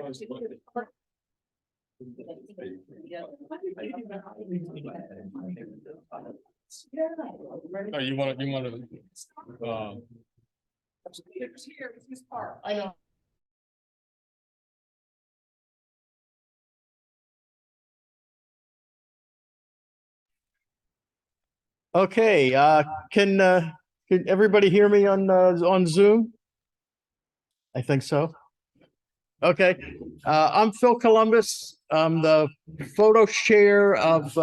Oh, you want to, I know. Okay, can everybody hear me on Zoom? I think so. Okay, I'm Phil Columbus. I'm the photo chair of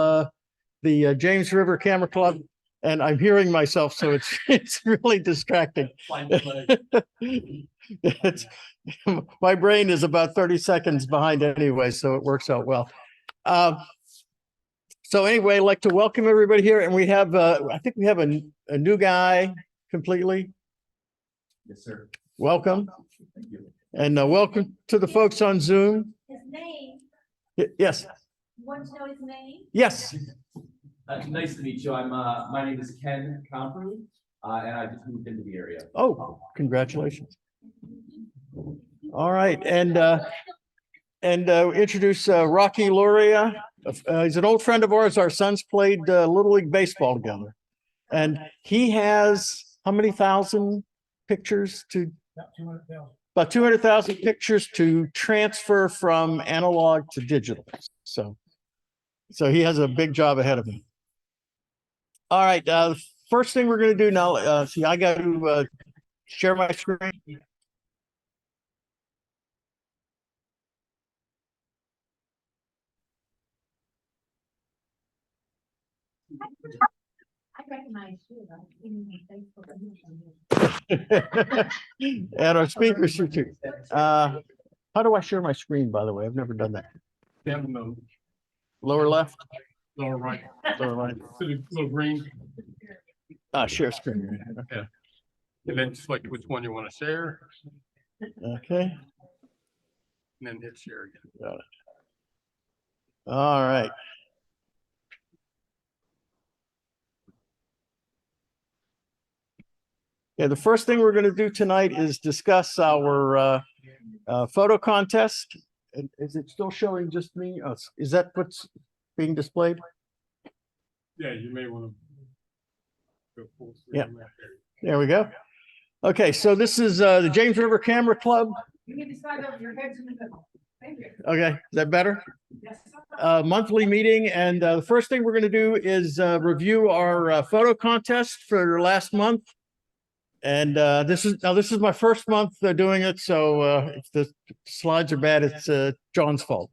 the James River Camera Club, and I'm hearing myself, so it's really distracting. My brain is about 30 seconds behind anyway, so it works out well. So anyway, I'd like to welcome everybody here, and we have I think we have a new guy completely. Yes, sir. Welcome. Thank you. And welcome to the folks on Zoom. His name, Yes, you want to know his name? yes. Nice to meet you. My name is Ken Comfrey, and I just moved into the area. Oh, congratulations. All right, and introduce Rocky Luria. He's an old friend of ours. Our sons played Little League Baseball together. And he has how many thousand pictures to? About 200,000 pictures to transfer from analog to digital. So he has a big job ahead of him. All right, the first thing we're going to do now, see, I got to share my screen. I recognize you. I've seen you on Facebook. And our speakers here too. How do I share my screen, by the way? I've never done that. down the Lower left, lower right, lower right. to the little green, Share screen. Okay. and then select which one you want to share, Okay. and then hit share again. Got it. All right. Yeah, the first thing we're going to do tonight is discuss our photo contest. Is it still showing just me? Oh, is that what's being displayed? Yeah, you may want to go full screen. Yeah. on that there. There we go. Okay, so this is the James River Camera Club. You need to slide over your heads in the middle. Thank you. Okay, is that better? Yes. Monthly meeting, and the first thing we're going to do is review our photo contest for last month. And this is my first month doing it, so if the slides are bad, it's John's fault.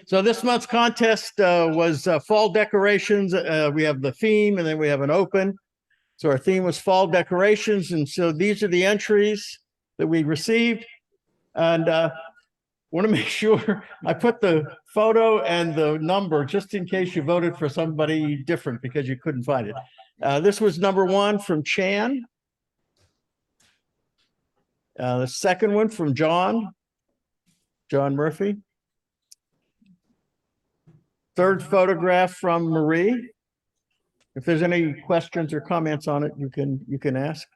So this month's contest was fall decorations. We have the theme, and then we have an open. So our theme was fall decorations, and so these are the entries that we received. And want to make sure I put the photo and the number just in case you voted for somebody different because you couldn't find it. This was number 1 from Chan. The second one from John Murphy. Third photograph from Marie. If there's any questions or comments on it, you can ask.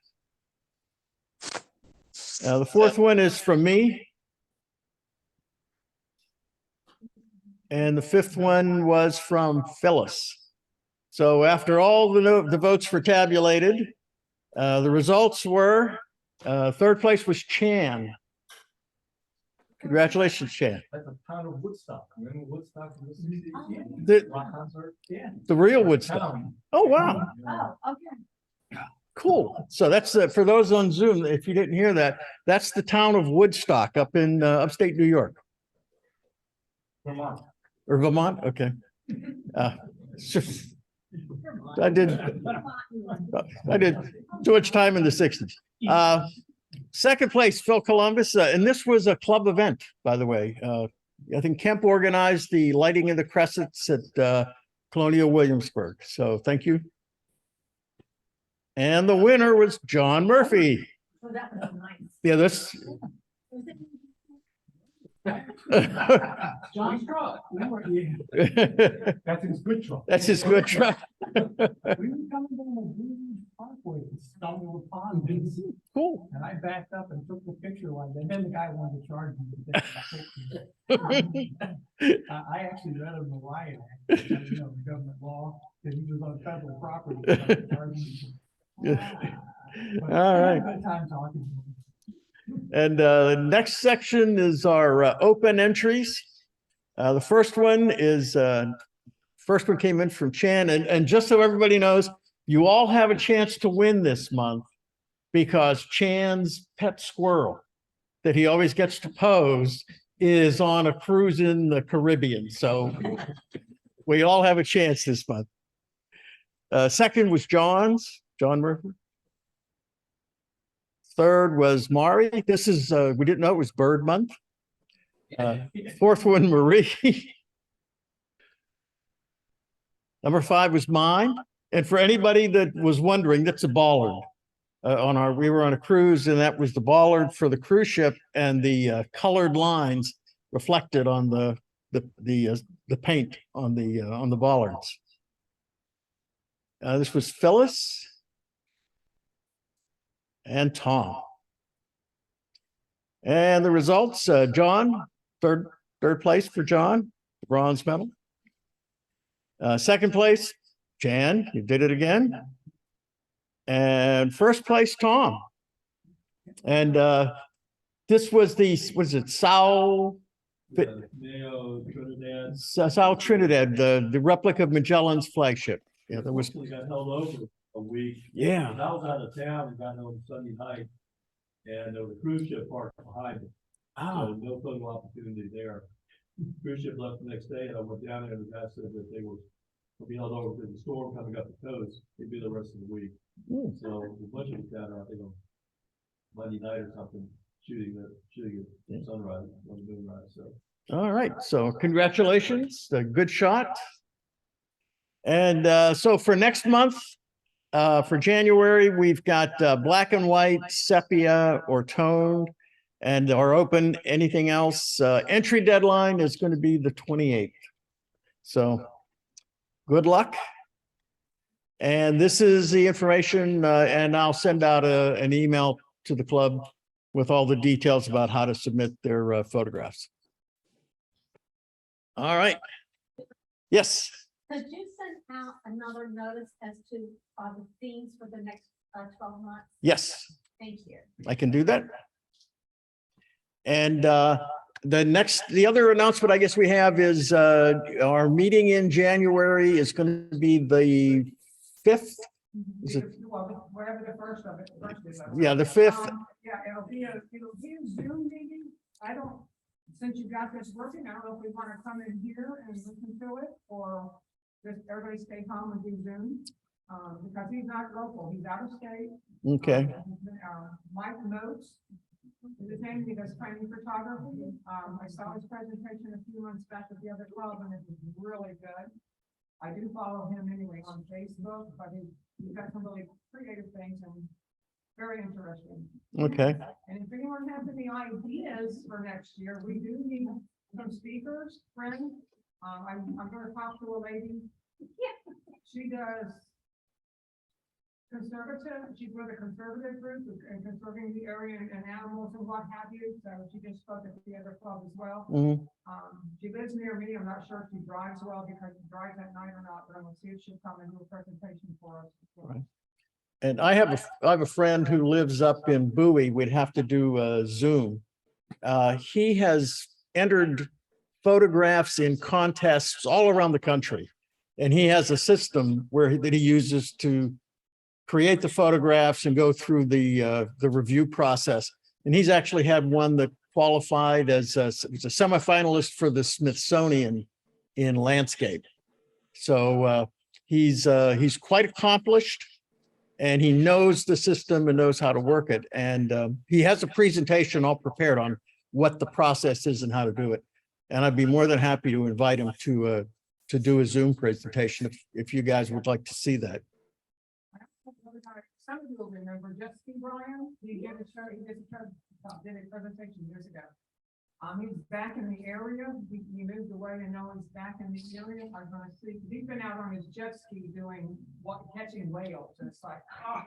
The fourth one is from me. And the fifth one was from Phyllis. So after all the votes were tabulated, the results were, third place was Chan. Congratulations, Chan. That's a town of Woodstock. Remember Woodstock? The, Yeah. the real Woodstock. Oh, wow. Oh, okay. Cool. So that's for those on Zoom, if you didn't hear that, that's the town of Woodstock up in upstate New York. Vermont. Or Vermont? Okay. It's just, I did too much time in the 60s. Second place, Phil Columbus, and this was a club event, by the way. I think Kemp organized the lighting of the cressets at Colonial Williamsburg. So thank you. And the winner was John Murphy. So that was nice. Yeah, this. John's truck. That's his good truck. That's his good truck. where you stumbled upon this. Cool. And I backed up and took the picture one, and then the guy wanted to charge me. to take the picture. I actually read him the riot act, you know, the government law, that he was on federal property. So I charged him. But All I right. had a good time talking to him. And the next section is our open entries. The first one is, first one came in from Chan, and just so everybody knows, you all have a chance to win this month because Chan's pet squirrel that he always gets to pose is on a cruise in the Caribbean. So we all have a chance this month. Second was John Murphy. Third was Mari. This is, we didn't know it was Bird Month. Fourth one, Marie. Number 5 was mine. And for anybody that was wondering, that's a bollard. We were on a cruise, and that was the bollard for the cruise ship, and the colored lines reflected on the paint on the bollards. This was Phyllis and Tom. And the results, John, third place for John, the bronze medal. Second place, Jan, you did it again. And first place, Tom. And this was was it Sao Trinidad, the replica of Magellan's flagship. Yeah, there was. Got held over a week. Yeah. And I was out of town and got home Sunday night, and there was a cruise ship parked behind me. So no photo opportunity there. Cruise ship left the next day, and I went down there, and the guy said that they were be held over because the storm coming up the coast. They'd be the rest of the week. So a bunch of us down there, I think on Monday night or something, shooting the sunrise on the moonrise. So. All right, so congratulations, a good shot. And so for next month, for January, we've got black and white, sepia, or toned, and are open. Anything else? Entry deadline is going to be the 28th. So good luck. And this is the information, and I'll send out an email to the club with all the details about how to submit their photographs. All right. Yes. Could you send out another notice as to the themes for the next 12 months? Yes, Thank you. I can do that. And the other announcement I guess we have is our meeting in January is going to be the 5th. Is it? Well, whatever the first of it. Yeah, the 5th. Yeah, it'll be a Zoom meeting. Since you got this working, I don't know if we want to come in here and listen to it, or just everybody stay home and do Zoom. Because he's not local, he's out of state. Okay. Mike Notes is his name, he does training photography. I saw his presentation a few months back at the other club, and it was really good. I do follow him anyway on Facebook, but he's got some really creative things and very interesting. Okay. And if anyone has any ideas for next year, we do need some speakers, friends. I'm gonna talk to a lady. She does conservative, she's with a conservative group and conserving the area and animals and what have you. So she just spoke at the other club as well. Mhm. She lives near me. I'm not sure if she drives well because she drives at night or not, but I'm gonna see if she'll come and do a presentation for us. Right. And I have a friend who lives up in Bowie. We'd have to do a Zoom. He has entered photographs in contests all around the country. And he has a system that he uses to create the photographs and go through the review process. And he's actually had one that qualified as a semifinalist for the Smithsonian in landscape. So he's quite accomplished, and he knows the system and knows how to work it. And he has a presentation all prepared on what the process is and how to do it. And I'd be more than happy to invite him to do a Zoom presentation if you guys would like to see that. Some of you will remember Jesse Bryan. He did a presentation years ago. He's back in the area. He moved away and now he's back in the area. I'm gonna see, he's been out on his jet ski doing catching whales. And it's like, oh,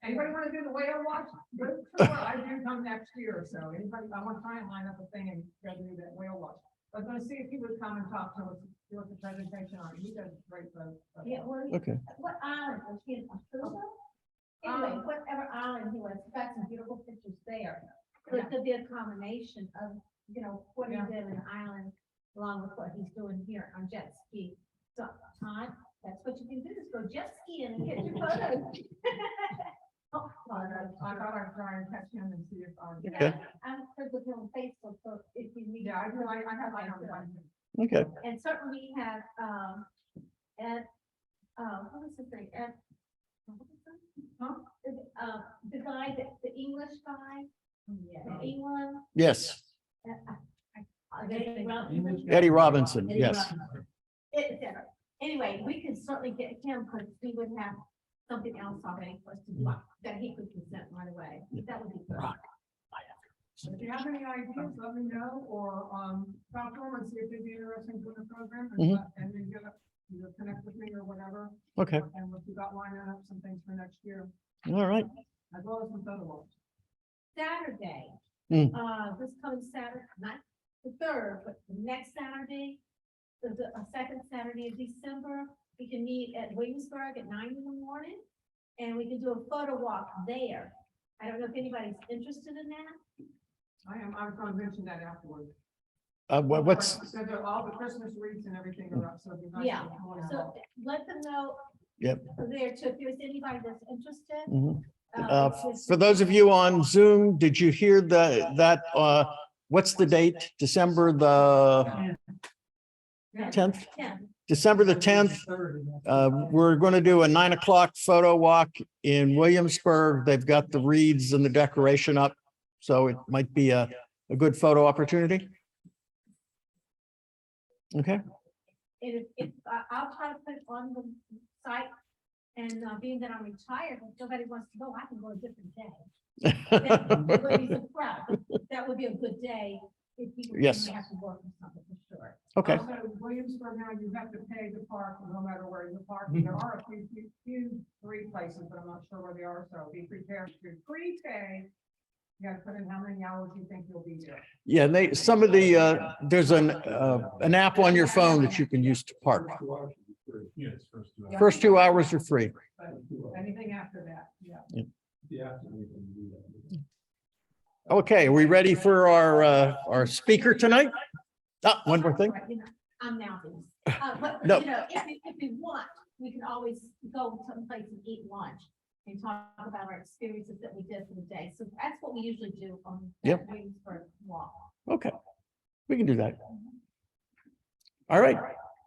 anybody want to do the whale watch? Good, sure, I do come next year. So anybody, I want to try and line up a thing and go do that whale watch. I was gonna see if he would come and talk to us, do us a presentation on it. He does great photos. Yeah, well, Okay. what island was he in? Aruba? Anyway, whatever island he was, he got some beautiful pictures there. So it could be a combination of, you know, what he did in the island along with what he's doing here on jet ski. So, Todd, that's what you can do, is go jet skiing and get your photos. Oh, I thought I'd try and catch him and see if I. Okay. I'm friends with him on Facebook, so if you need. Yeah, I do. I have my own. Okay. And certainly we have, Ed, what was his name? Ed. What was that? Huh? The guy, the English guy. Yeah. England. Yes. Eddie Eddie Robinson. Yes. Anyway, we can certainly get him, because we would have something else already for us to do, that he could present right away. That would be good. If you have any ideas, let me know, or, talk to them and see if they'd be interested in the program, and, and then get, either connect with me or whatever. Okay. And if you got lining up some things for next year, All right. as well as some photo walks. Saturday, this coming Saturday, not the third, but the next Saturday, the second Saturday of December, we can meet at Williamsburg at 9 in the morning, and we can do a photo walk there. I don't know if anybody's interested in that. I was gonna mention that afterwards. What's, So all the Christmas wreaths and everything are up, so. it'd be nice Yeah, if you wanna so help. let them know. Yep. There too, if there's anybody that's interested. Mhm. It's- For those of you on Zoom, did you hear what's the date? December the Yeah. 10th? Yeah. December the 10th. We're going to do a 9 o'clock photo walk in Williamsburg. They've got the wreaths and the decoration up, so it might be a good photo opportunity. Okay. And if I'll try to put it on the site, and being that I'm retired, if nobody wants to go, I can go a different day. That would be surprised. That would be a good day if people Yes. have to work or something for sure. Okay. Also, Williamsburg now, you have to pay to park, no matter where you park. There are a few free places, but I'm not sure where they are, so be prepared to prepay. You gotta put in how many hours you think you'll be there. Yeah, some of the, there's an app on your phone that you can use to park. Yes, first 2 hours. First 2 hours are free. But anything after that, yeah. Yeah. we can do that. Okay, are we ready for our speaker tonight? One more thing. Right, you know, I'm now, but, No. you know, if we want, we can always go someplace and eat lunch and talk about our experiences that we did for the day. So that's what we usually do on Yep. that Williamsburg walk. Okay, we can do that. All right,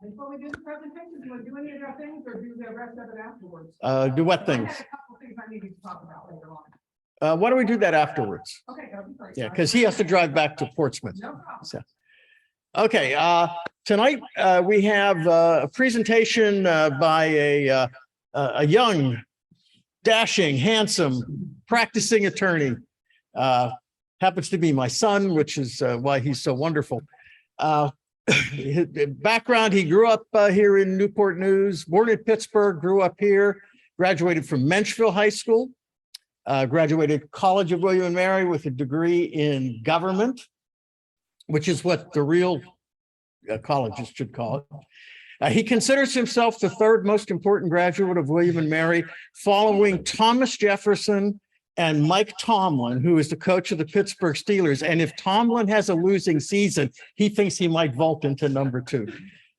Before we do the presentations, we'll do any of our things or do the rest of it afterwards. do what I things? had a couple things I needed to talk about later on. Why don't we do that afterwards? Okay, that'll be great. Yeah, because he has to drive back to Portsmouth. No problem. So, okay, tonight, we have a presentation by a young, dashing, handsome, practicing attorney. Happens to be my son, which is why he's so wonderful. His background, he grew up here in Newport News, born in Pittsburgh, grew up here, graduated from Menchville High School, graduated College of William and Mary with a degree in government, which is what the real colleges should call it. He considers himself the third most important graduate of William and Mary, following Thomas Jefferson and Mike Tomlin, who is the coach of the Pittsburgh Steelers. And if Tomlin has a losing season, he thinks he might vault into number 2.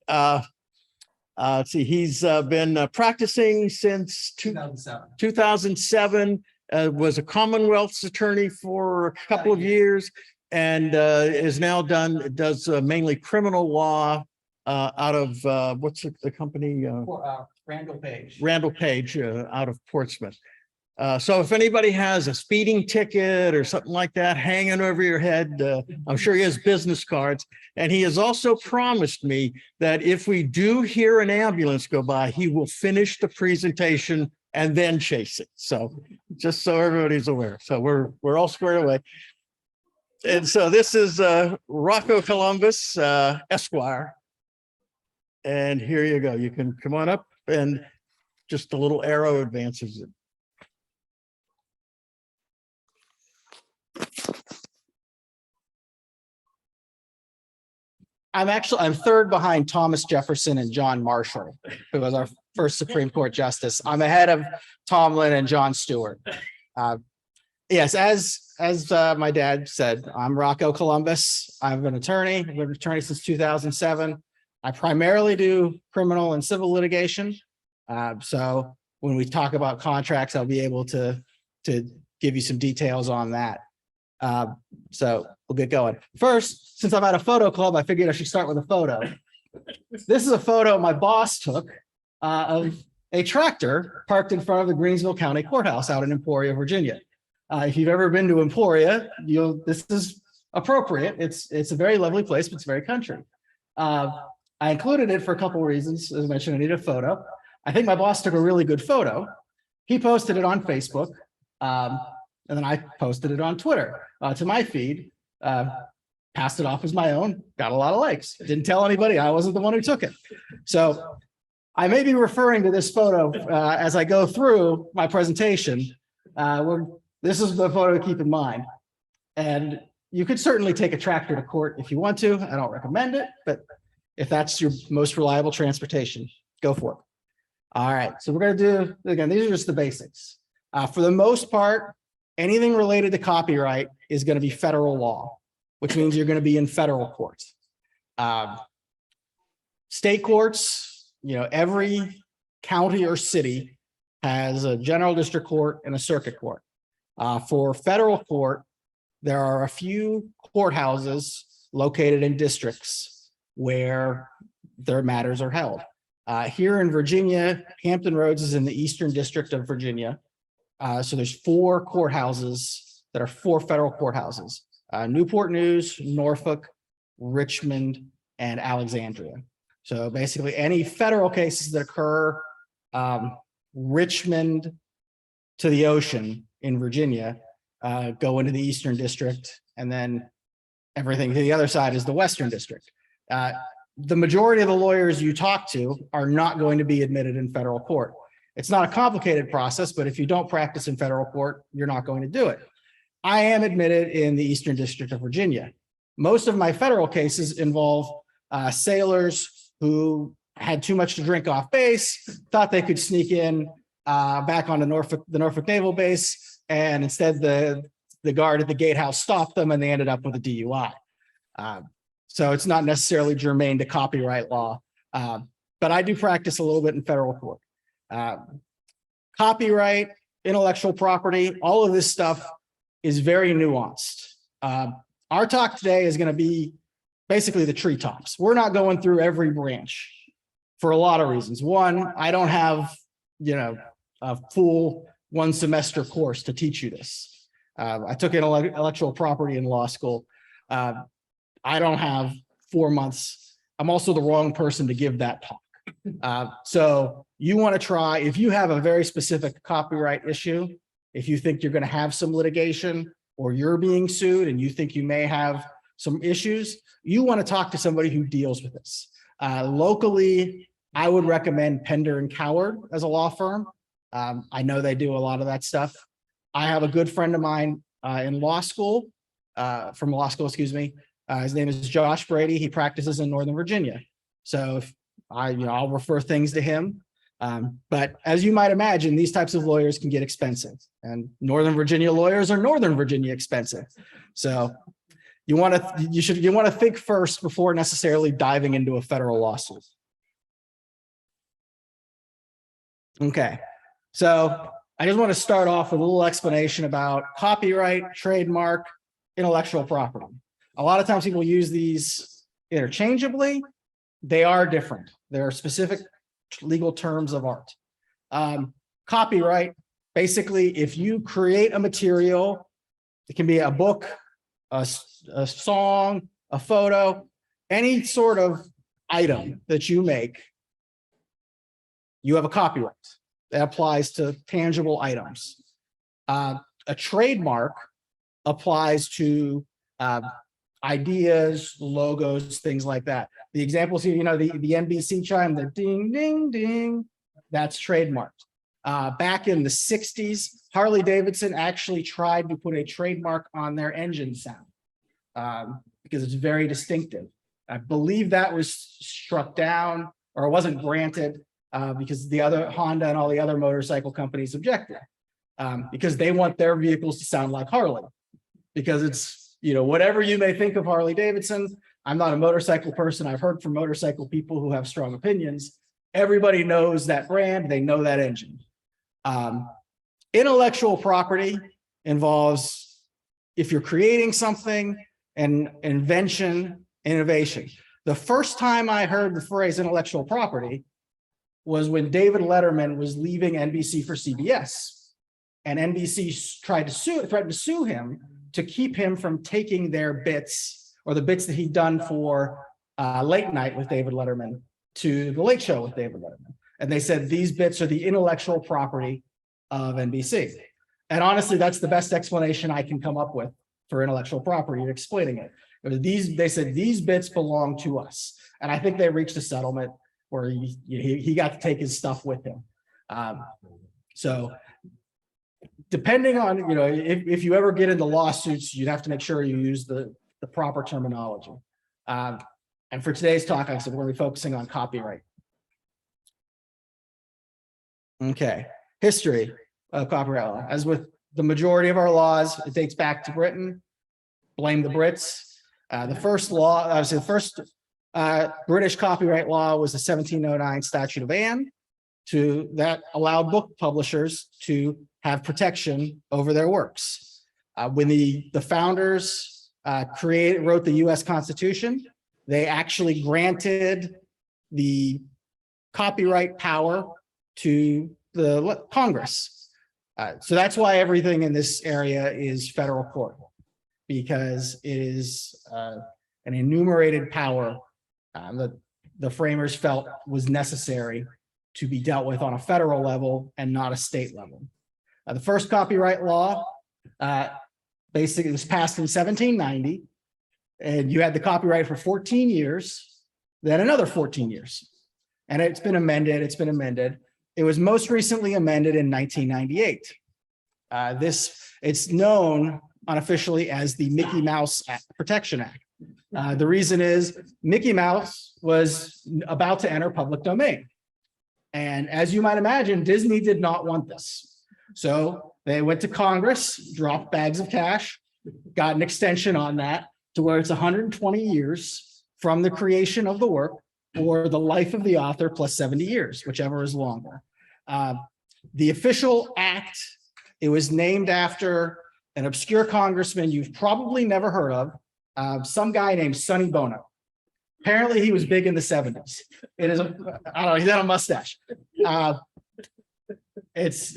Let's see, he's been practicing since 2007, was a Commonwealth's attorney for a couple of years, and is now does mainly criminal law out of what's the company? Randall Page out of Portsmouth. So if anybody has a speeding ticket or something like that hanging over your head, I'm sure he has business cards. And he has also promised me that if we do hear an ambulance go by, he will finish the presentation and then chase it. So just so everybody's aware. So we're all squared away. And so this is Rocco Columbus, Esquire. And here you go. You can come on up and just a little arrow advances it. I'm third behind Thomas Jefferson and John Marshall, who was our first Supreme Court justice. I'm ahead of Tomlin and John Stewart. Yes, as my dad said, I'm Rocco Columbus. I'm an attorney. I've been an attorney since 2007. I primarily do criminal and civil litigation. So when we talk about contracts, I'll be able to give you some details on that. So we'll get going. First, since I'm at a photo club, I figured I should start with a photo. This is a photo my boss took of a tractor parked in front of the Greensville County Courthouse out in Emporia, Virginia. If you've ever been to Emporia, this is appropriate. It's a very lovely place, but it's very country. I included it for a couple of reasons. As I mentioned, I needed a photo. I think my boss took a really good photo. He posted it on Facebook. And then I posted it on Twitter to my feed, passed it off as my own, got a lot of likes. Didn't tell anybody I wasn't the one who took it. So I may be referring to this photo as I go through my presentation. This is the photo to keep in mind. And you could certainly take a tractor to court if you want to. I don't recommend it, but if that's your most reliable transportation, go for it. All right, so we're going to do, again, these are just the basics. For the most part, anything related to copyright is going to be federal law, which means you're going to be in federal court. State courts, every county or city has a general district court and a circuit court. For federal court, there are a few courthouses located in districts where their matters are held. Here in Virginia, Hampton Roads is in the Eastern District of Virginia. So there's 4 courthouses that are 4 federal courthouses: Newport News, Norfolk, Richmond, and Alexandria. So basically any federal cases that occur Richmond to the ocean in Virginia go into the Eastern District, and then everything to the other side is the Western District. The majority of the lawyers you talk to are not going to be admitted in federal court. It's not a complicated process, but if you don't practice in federal court, you're not going to do it. I am admitted in the Eastern District of Virginia. Most of my federal cases involve sailors who had too much to drink off base, thought they could sneak in back onto the Norfolk Naval Base, and instead the guard at the gatehouse stopped them and they ended up with a DUI. So it's not necessarily germane to copyright law, but I do practice a little bit in federal court. Copyright, intellectual property, all of this stuff is very nuanced. Our talk today is going to be basically the treetops. We're not going through every branch for a lot of reasons. One, I don't have, a full 1 semester course to teach you this. I took intellectual property in law school. I don't have 4 months. I'm also the wrong person to give that talk. So you want to try, if you have a very specific copyright issue, if you think you're going to have some litigation or you're being sued and you think you may have some issues, you want to talk to somebody who deals with this. Locally, I would recommend Pender and Coward as a law firm. I know they do a lot of that stuff. I have a good friend of mine in law school, from law school, excuse me. His name is Josh Brady. He practices in Northern Virginia. So if I'll refer things to him. But as you might imagine, these types of lawyers can get expensive, and Northern Virginia lawyers are Northern Virginia expensive. So you want to think first before necessarily diving into a federal lawsuit. Okay, so I just want to start off with a little explanation about copyright, trademark, intellectual property. A lot of times people use these interchangeably. They are different. There are specific legal terms of art. Copyright, basically, if you create a material, it can be a book, a song, a photo, any sort of item that you make, you have a copyright. That applies to tangible items. A trademark applies to ideas, logos, things like that. The examples here, the NBC chime, the ding, ding, ding, that's trademarked. Back in the 60s, Harley Davidson actually tried to put a trademark on their engine sound because it's very distinctive. I believe that was struck down or wasn't granted because the other Honda and all the other motorcycle companies objected because they want their vehicles to sound like Harley. Because it's, whatever you may think of Harley Davidson, I'm not a motorcycle person. I've heard from motorcycle people who have strong opinions. Everybody knows that brand. They know that engine. Intellectual property involves if you're creating something, an invention, innovation. The first time I heard the phrase intellectual property was when David Letterman was leaving NBC for CBS. And NBC threatened to sue him to keep him from taking their bits or the bits that he'd done for Late Night with David Letterman to the Late Show with David Letterman. And they said, these bits are the intellectual property of NBC. And honestly, that's the best explanation I can come up with for intellectual property, explaining it. They said, these bits belong to us. And I think they reached a settlement where he got to take his stuff with him. So depending on, if you ever get into lawsuits, you'd have to make sure you use the proper terminology. And for today's talk, like I said, we're going to be focusing on copyright. Okay, history of copyright law. As with the majority of our laws, it dates back to Britain. Blame the Brits. The first law, obviously the first British copyright law was the 1709 Statute of Anne that allowed book publishers to have protection over their works. When the founders wrote the US Constitution, they actually granted the copyright power to the Congress. So that's why everything in this area is federal court, because it is an enumerated power that the framers felt was necessary to be dealt with on a federal level and not a state level. The first copyright law basically was passed in 1790, and you had the copyright for 14 years, then another 14 years. And it's been amended, It was most recently amended in 1998. It's known unofficially as the Mickey Mouse Protection Act. The reason is Mickey Mouse was about to enter public domain. And as you might imagine, Disney did not want this. So they went to Congress, dropped bags of cash, got an extension on that to where it's 120 years from the creation of the work or the life of the author plus 70 years, whichever is longer. The official act, it was named after an obscure congressman you've probably never heard of, some guy named Sonny Bono. Apparently he was big in the 70s. It is, I don't know, he's got a mustache. So it's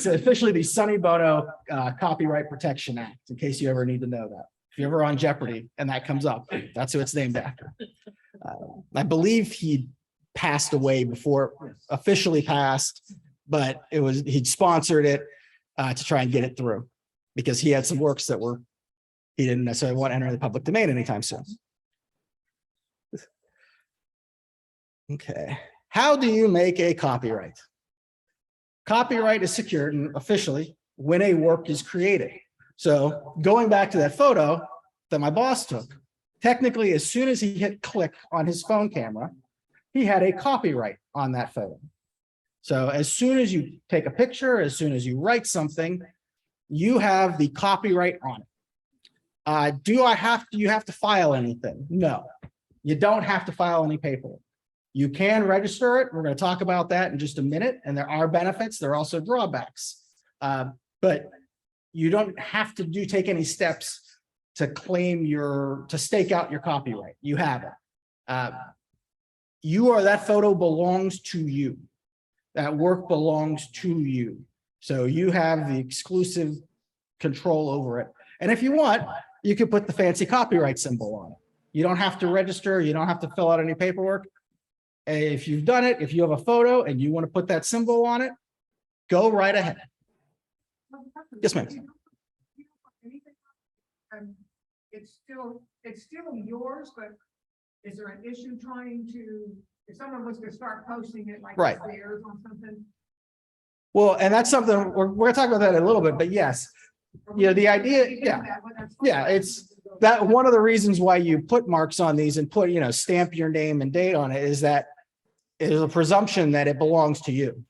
officially the Sonny Bono Copyright Protection Act, in case you ever need to know that. If you're ever on Jeopardy and that comes up, that's who it's named after. I believe he passed away before it officially passed, but he'd sponsored it to try and get it through because he had some works that he didn't necessarily want to enter the public domain anytime soon. Okay, how do you make a copyright? Copyright is secured officially when a work is created. So going back to that photo that my boss took, technically, as soon as he hit click on his phone camera, he had a copyright on that photo. So as soon as you take a picture, as soon as you write something, you have the copyright on it. Do you have to file anything? No, you don't have to file any paperwork. You can register it. We're going to talk about that in just a minute. And there are benefits. There are also drawbacks. But you don't have to take any steps to to stake out your copyright. You have it. That photo belongs to you. That work belongs to you. So you have the exclusive control over it. And if you want, you could put the fancy copyright symbol on it. You don't have to register. You don't have to fill out any paperwork. If you've done it, if you have a photo and you want to put that symbol on it, go right ahead. Yes, ma'am. it's still yours, but is there an issue trying to, if someone was to start posting it like Right. it's theirs on something? Well, and that's something, we're gonna talk about that in a little bit, but yes, yeah, the idea, yeah, it's that one of the reasons why you put marks on these and put, stamp your name and date on it is that it is a presumption that it belongs to you.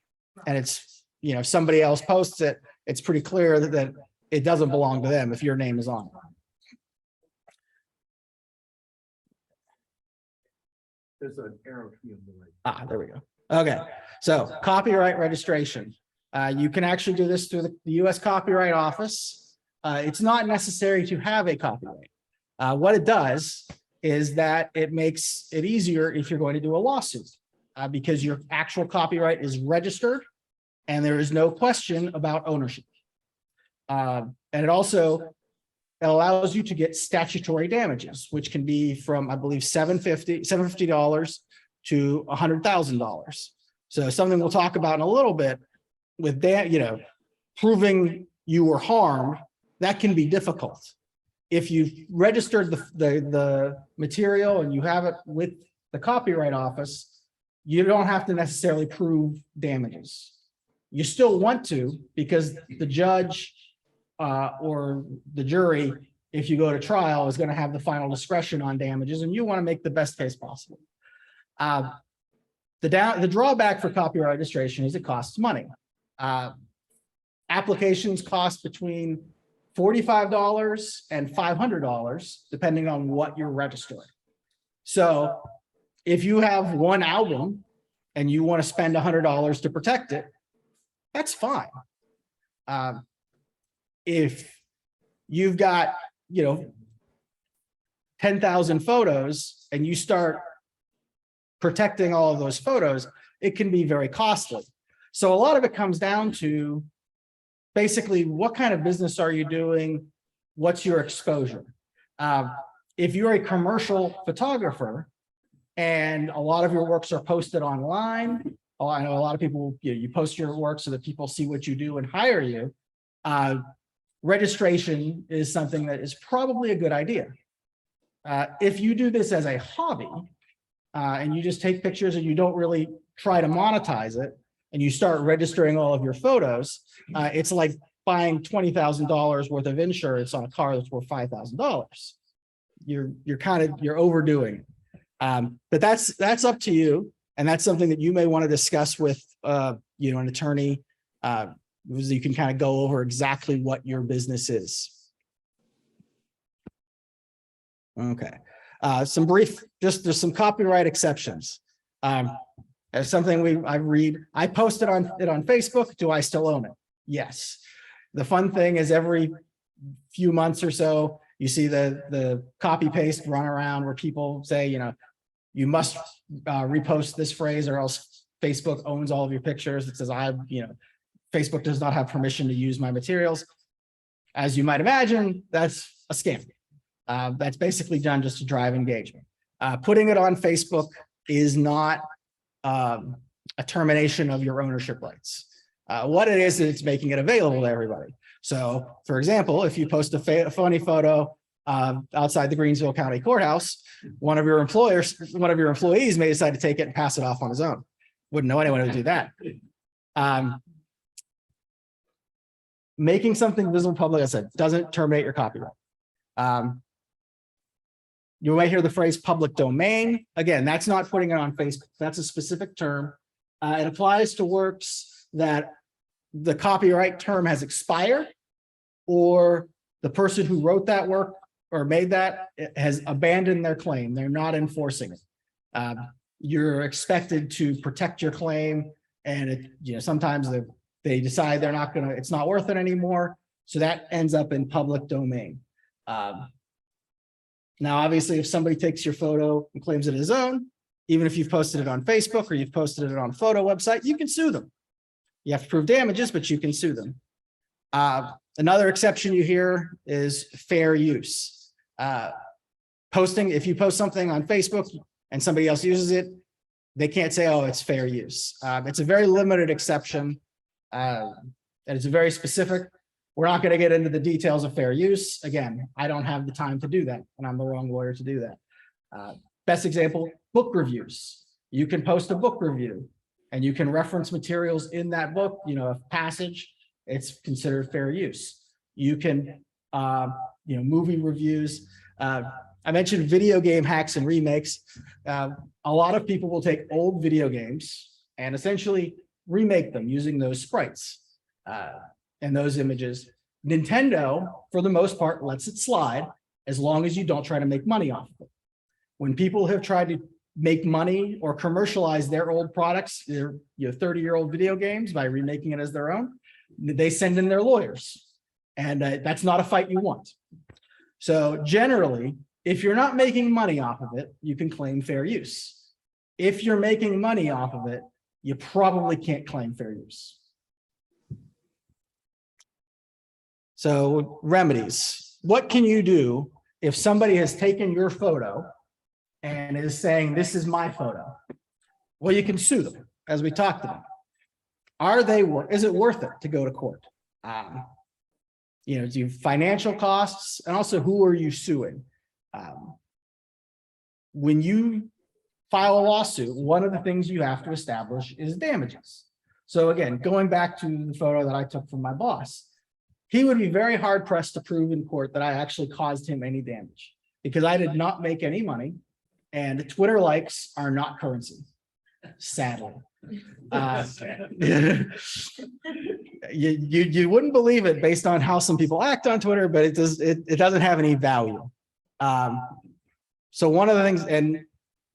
And it's, if somebody else posts it, it's pretty clear that it doesn't belong to them if your name is on it. There's an arrow key on the right. Ah, there we go. Okay, so copyright registration. You can actually do this through the US Copyright Office. It's not necessary to have a copyright. What it does is that it makes it easier if you're going to do a lawsuit, because your actual copyright is registered and there is no question about ownership. And it also allows you to get statutory damages, which can be from, I believe, $750 to $100,000. So something we'll talk about in a little bit with that, proving you were harmed, that can be difficult. If you've registered the material and you have it with the Copyright Office, you don't have to necessarily prove damages. You still want to, because the judge or the jury, if you go to trial, is going to have the final discretion on damages, and you want to make the best case possible. The drawback for copyright registration is it costs money. Applications cost between $45 and $500, depending on what you're registering. So if you have one album and you want to spend $100 to protect it, that's fine. If you've got, 10,000 photos and you start protecting all of those photos, it can be very costly. So a lot of it comes down to basically what kind of business are you doing? What's your exposure? If you're a commercial photographer and a lot of your works are posted online, I know a lot of people, you post your work so that people see what you do and hire you. Registration is something that is probably a good idea. If you do this as a hobby and you just take pictures and you don't really try to monetize it, and you start registering all of your photos, it's like buying $20,000 worth of insurance on a car that's worth $5,000. You're overdoing it. But that's up to you, and that's something that you may want to discuss with an attorney. You can kind of go over exactly what your business is. Okay, there's some copyright exceptions. As something I posted on Facebook. Do I still own it? Yes. The fun thing is every few months or so, you see the copy paste run around where people say, you must repost this phrase or else Facebook owns all of your pictures. It says Facebook does not have permission to use my materials. As you might imagine, that's a scam. That's basically done just to drive engagement. Putting it on Facebook is not a termination of your ownership rights. What it is, it's making it available to everybody. So, for example, if you post a funny photo outside the Greensville County Courthouse, one of your employees may decide to take it and pass it off on his own. Wouldn't know anyone who would do that. Making something visible public, as I said, doesn't terminate your copyright. You might hear the phrase public domain. Again, that's not putting it on Facebook. That's a specific term. It applies to works that the copyright term has expired, or the person who wrote that work or made that has abandoned their claim. They're not enforcing it. You're expected to protect your claim, and sometimes they decide it's not worth it anymore. So that ends up in public domain. Now, obviously, if somebody takes your photo and claims it as his own, even if you've posted it on Facebook or you've posted it on a photo website, you can sue them. You have to prove damages, but you can sue them. Another exception you hear is fair use. If you post something on Facebook and somebody else uses it, they can't say, oh, it's fair use. It's a very limited exception. And it's very specific. We're not going to get into the details of fair use. Again, I don't have the time to do that, and I'm the wrong lawyer to do that. Best example, book reviews. You can post a book review and you can reference materials in that book, a passage, it's considered fair use. You can, movie reviews. I mentioned video game hacks and remakes. A lot of people will take old video games and essentially remake them using those sprites and those images. Nintendo, for the most part, lets it slide as long as you don't try to make money off of it. When people have tried to make money or commercialize their old products, their 30-year-old video games by remaking it as their own, they send in their lawyers. And that's not a fight you want. So generally, if you're not making money off of it, you can claim fair use. If you're making money off of it, you probably can't claim fair use. So remedies. What can you do if somebody has taken your photo and is saying, this is my photo? Well, you can sue them, as we talked about. Is it worth it to go to court? Do financial costs, and also who are you suing? When you file a lawsuit, one of the things you have to establish is damages. So again, going back to the photo that I took from my boss, he would be very hard pressed to prove in court that I actually caused him any damage because I did not make any money, and Twitter likes are not currency, sadly. You wouldn't believe it based on how some people act on Twitter, but it doesn't have any value. So one of the things, and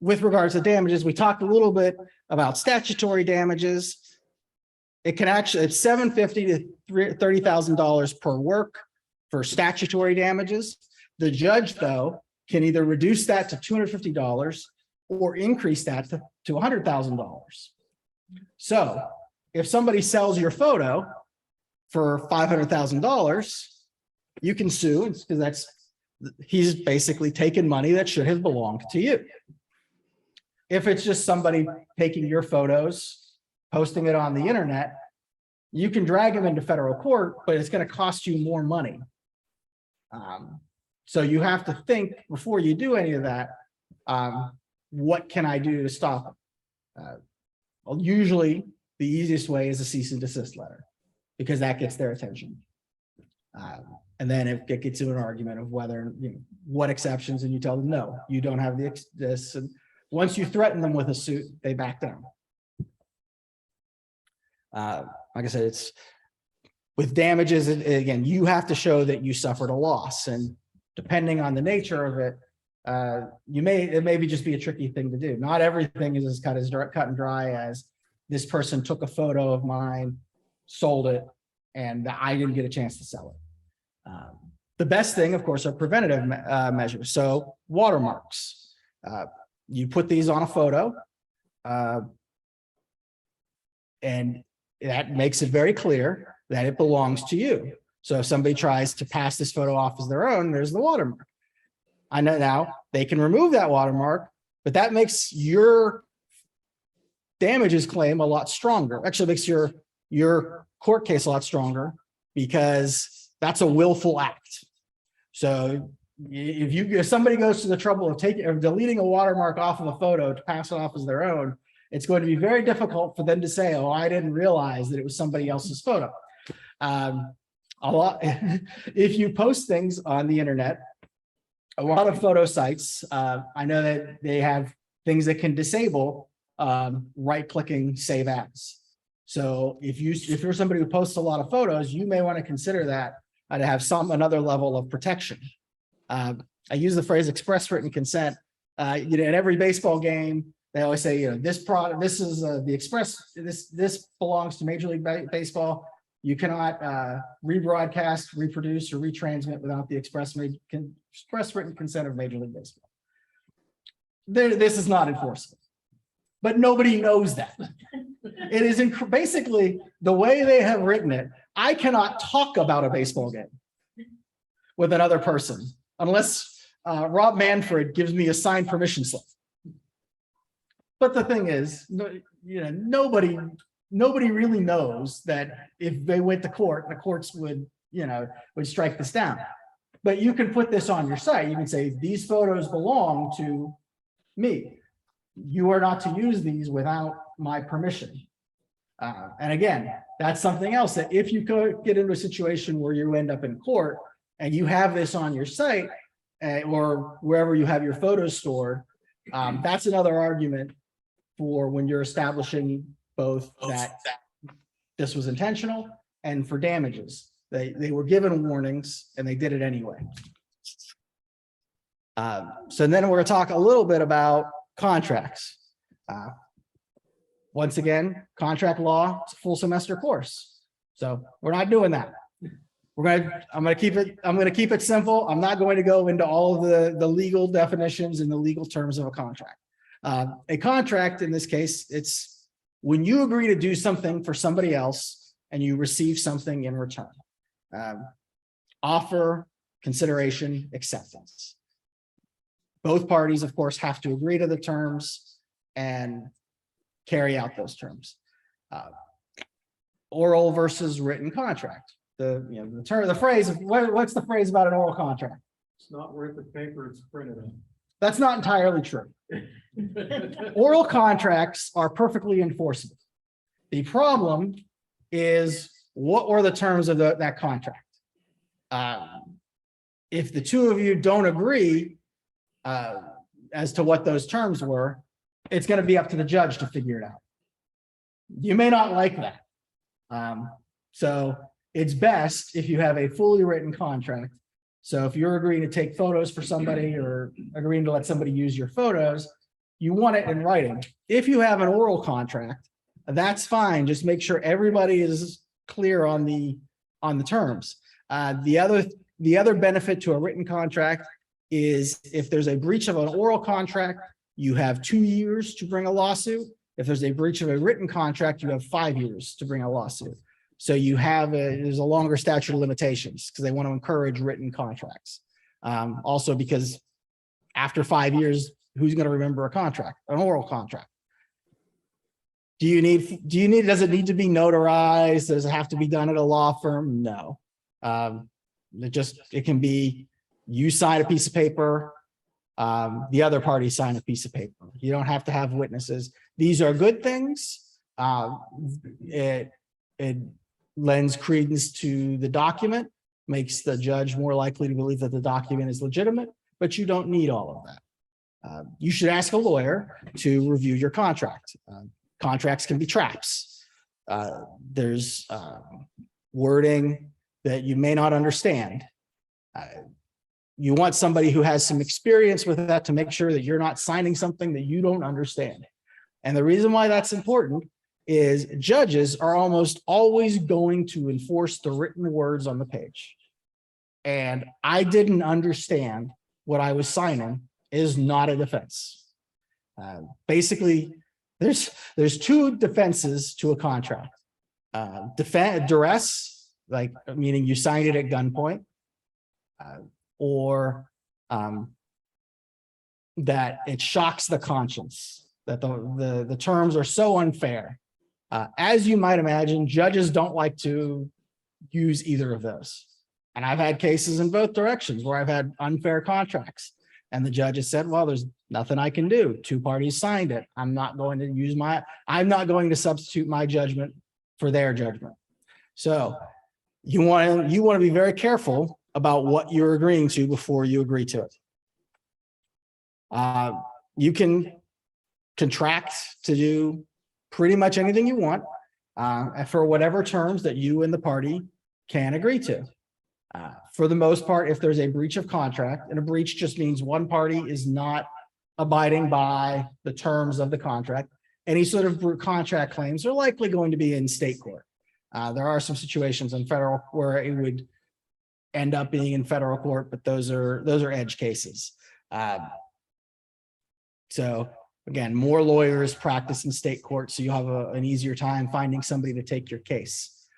with regards to damages, we talked a little bit about statutory damages. It can actually, it's $750 to $30,000 per work for statutory damages. The judge, though, can either reduce that to $250 or increase that to $100,000. So if somebody sells your photo for $500,000, you can sue because he's basically taken money that should have belonged to you. If it's just somebody taking your photos, posting it on the internet, you can drag him into federal court, but it's going to cost you more money. So you have to think before you do any of that, what can I do to stop it? Well, usually the easiest way is a cease and desist letter because that gets their attention. And then it gets to an argument of whether, what exceptions, and you tell them, no, you don't have this. And once you threaten them with a suit, they back down. Like I said, it's with damages, again, you have to show that you suffered a loss, and depending on the nature of it, it may just be a tricky thing to do. Not everything is as cut and dry as this person took a photo of mine, sold it, and I didn't get a chance to sell it. The best thing, of course, are preventative measures. So watermarks, you put these on a photo, and that makes it very clear that it belongs to you. So if somebody tries to pass this photo off as their own, there's the watermark. I know now they can remove that watermark, but that makes your damages claim a lot stronger. Actually makes your court case a lot stronger because that's a willful act. So if somebody goes to the trouble of deleting a watermark off of a photo to pass it off as their own, it's going to be very difficult for them to say, oh, I didn't realize that it was somebody else's photo. If you post things on the internet, a lot of photo sites, I know that they have things that can disable right-clicking save as. So if you're somebody who posts a lot of photos, you may want to consider that to have another level of protection. I use the phrase express written consent. In every baseball game, they always say, this product, this is the express, this belongs to Major League Baseball. You cannot rebroadcast, reproduce, or retransmit without the express written consent of Major League Baseball. This is not enforceable, but nobody knows that. It is basically the way they have written it. I cannot talk about a baseball game with another person unless Rob Manfred gives me a signed permission slip. But the thing is, nobody really knows that if they went to court, the courts would, would strike this down. But you can put this on your site. You can say, these photos belong to me. You are not to use these without my permission. And again, that's something else that if you could get into a situation where you end up in court and you have this on your site or wherever you have your photos stored, that's another argument for when you're establishing both that this was intentional and for damages. They were given warnings and they did it anyway. So then we're going to talk a little bit about contracts. Once again, contract law, it's a full semester course. So we're not doing that. I'm going to keep it simple. I'm not going to go into all of the legal definitions and the legal terms of a contract. A contract in this case, it's when you agree to do something for somebody else and you receive something in return. Offer, consideration, acceptance. Both parties, of course, have to agree to the terms and carry out those terms. Oral versus written contract. The phrase, what's the phrase about an oral contract? It's not worth the paper it's printed on. That's not entirely true. Oral contracts are perfectly enforceable. The problem is, what were the terms of that contract? If the two of you don't agree as to what those terms were, it's going to be up to the judge to figure it out. You may not like that. So it's best if you have a fully written contract. So if you're agreeing to take photos for somebody or agreeing to let somebody use your photos, you want it in writing. If you have an oral contract, that's fine. Just make sure everybody is clear on the terms. The other benefit to a written contract is if there's a breach of an oral contract, you have 2 years to bring a lawsuit. If there's a breach of a written contract, you have 5 years to bring a lawsuit. So there's a longer statute of limitations because they want to encourage written contracts. Also because after 5 years, who's going to remember a contract, an oral contract? Does it need to be notarized? Does it have to be done at a law firm? No. It can be, you sign a piece of paper, the other party sign a piece of paper. You don't have to have witnesses. These are good things. It lends credence to the document, makes the judge more likely to believe that the document is legitimate, but you don't need all of that. You should ask a lawyer to review your contract. Contracts can be traps. There's wording that you may not understand. You want somebody who has some experience with that to make sure that you're not signing something that you don't understand. And the reason why that's important is judges are almost always going to enforce the written words on the page. And I didn't understand what I was signing is not a defense. Basically, there's two defenses to a contract. Duress, like meaning you signed it at gunpoint, or that it shocks the conscience, that the terms are so unfair. As you might imagine, judges don't like to use either of those. And I've had cases in both directions where I've had unfair contracts and the judge has said, well, there's nothing I can do. Two parties signed it. I'm not going to substitute my judgment for their judgment. So you want to be very careful about what you're agreeing to before you agree to it. You can contract to do pretty much anything you want for whatever terms that you and the party can agree to. For the most part, if there's a breach of contract, and a breach just means one party is not abiding by the terms of the contract, any sort of contract claims are likely going to be in state court. There are some situations in federal where it would end up being in federal court, but those are edge cases. So again, more lawyers practice in state court, so you have an easier time finding somebody to take your case.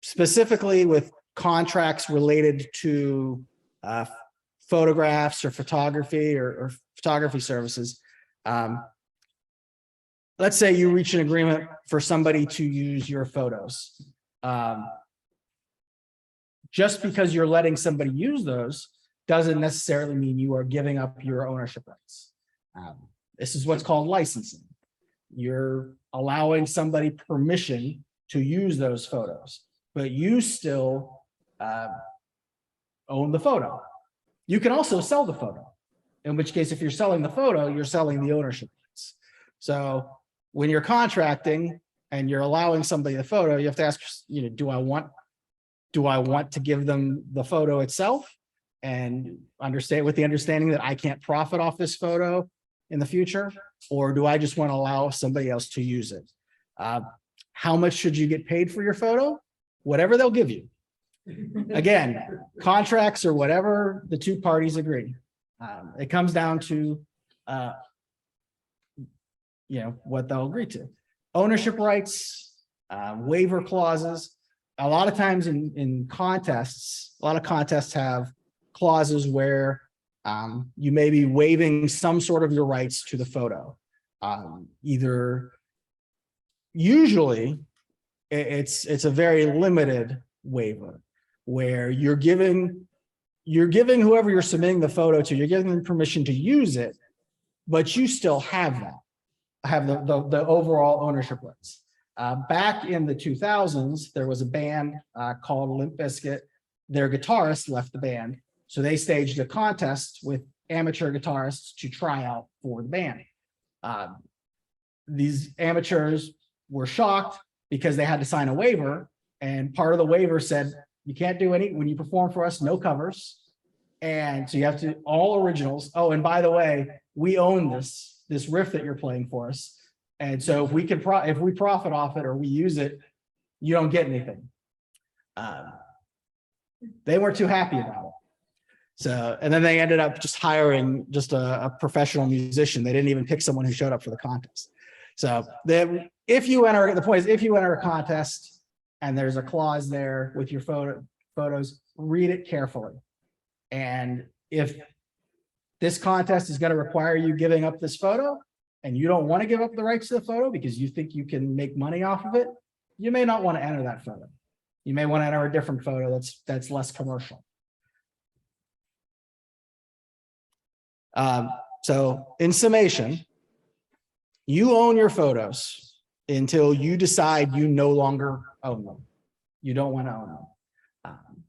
Specifically with contracts related to photographs or photography or photography services. Let's say you reach an agreement for somebody to use your photos. just because you're letting somebody use those doesn't necessarily mean you are giving up your ownership rights. This is what's called licensing. You're allowing somebody permission to use those photos, but you still own the photo. You can also sell the photo, in which case, if you're selling the photo, you're selling the ownership rights. So when you're contracting and you're allowing somebody the photo, you have to ask, do I want to give them the photo itself and understand with the understanding that I can't profit off this photo in the future? Or do I just want to allow somebody else to use it? How much should you get paid for your photo? Whatever they'll give you. Again, contracts or whatever the two parties agree. It comes down to, what they'll agree to. Ownership rights, waiver clauses. A lot of times in contests, a lot of contests have clauses where you may be waiving some sort of your rights to the photo. Usually it's a very limited waiver where you're giving whoever you're submitting the photo to, you're giving them permission to use it, but you still have the overall ownership rights. Back in the 2000s, there was a band called Limp Bizkit. Their guitarist left the band, so they staged a contest with amateur guitarists to try out for the band. These amateurs were shocked because they had to sign a waiver, and part of the waiver said, you can't do when you perform for us, no covers. And so you have to, all originals. Oh, and by the way, we own this riff that you're playing for us. And so if we profit off it or we use it, you don't get anything. They weren't too happy about it. So, and then they ended up just hiring just a professional musician. They didn't even pick someone who showed up for the contest. So the point is, if you enter a contest and there's a clause there with your photos, read it carefully. And if this contest is going to require you giving up this photo and you don't want to give up the rights to the photo because you think you can make money off of it, you may not want to enter that photo. You may want to enter a different photo that's less commercial. So in summation, you own your photos until you decide you no longer own them. You don't want to own them.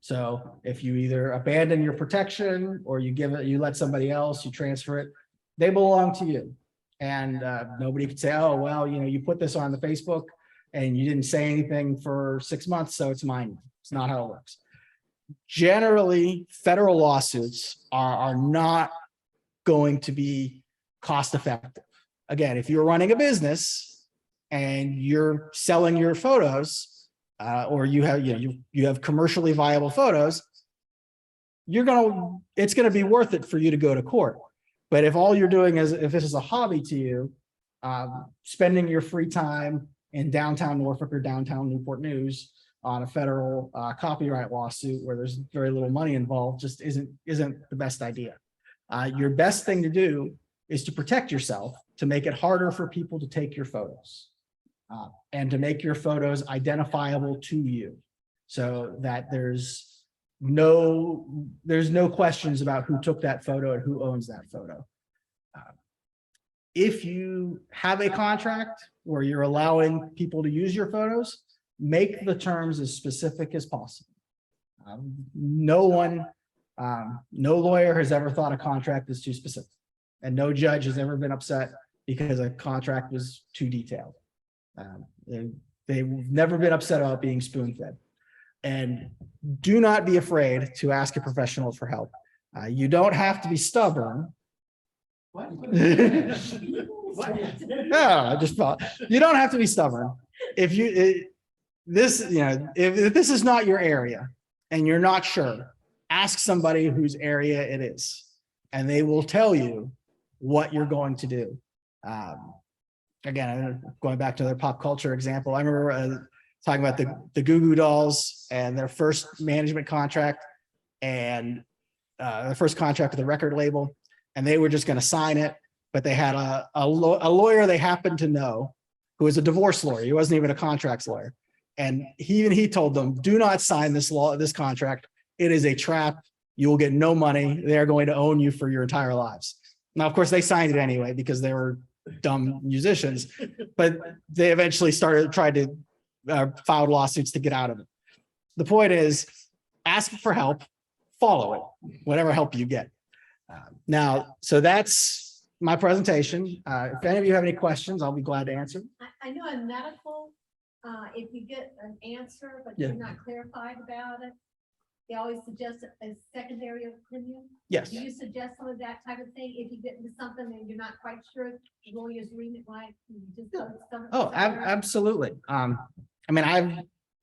So if you either abandon your protection or you let somebody else, you transfer it, they belong to you. And nobody could say, oh, well, you put this on the Facebook and you didn't say anything for 6 months, so it's mine. It's not how it works. Generally, federal lawsuits are not going to be cost effective. Again, if you're running a business and you're selling your photos, or you have commercially viable photos, it's going to be worth it for you to go to court. But if all you're doing is, if this is a hobby to you, spending your free time in downtown Norfolk or downtown Newport News on a federal copyright lawsuit where there's very little money involved just isn't the best idea. Your best thing to do is to protect yourself, to make it harder for people to take your photos, and to make your photos identifiable to you, so that there's no questions about who took that photo and who owns that photo. If you have a contract where you're allowing people to use your photos, make the terms as specific as possible. No lawyer has ever thought a contract is too specific, and no judge has ever been upset because a contract was too detailed. They've never been upset about being spoon-fed. And do not be afraid to ask a professional for help. You don't have to be stubborn. What? No, I just thought you don't have to be stubborn. If this is not your area and you're not sure, ask somebody whose area it is, and they will tell you what you're going to do. Again, going back to their pop culture example, I remember talking about the Goo Goo Dolls and their first management contract and their first contract with the record label, and they were just going to sign it, but they had a lawyer they happened to know who was a divorce lawyer. He wasn't even a contracts lawyer, and he told them, do not sign this contract it is a trap. You will get no money. They're going to own you for your entire lives. Now, of course, they signed it anyway because they were dumb musicians, but they eventually tried to file lawsuits to get out of it. The point is, ask for help, follow it, whatever help you get. Now, so that's my presentation. If any of you have any questions, I'll be glad to answer. I know in medical, if you get an answer, but Yeah. you're not clarified about it, they always suggest a secondary opinion. Yes. Do you suggest some of that type of thing? If you get into something and you're not quite sure, the lawyer's reading it right, you just go to some. Oh, absolutely. I mean,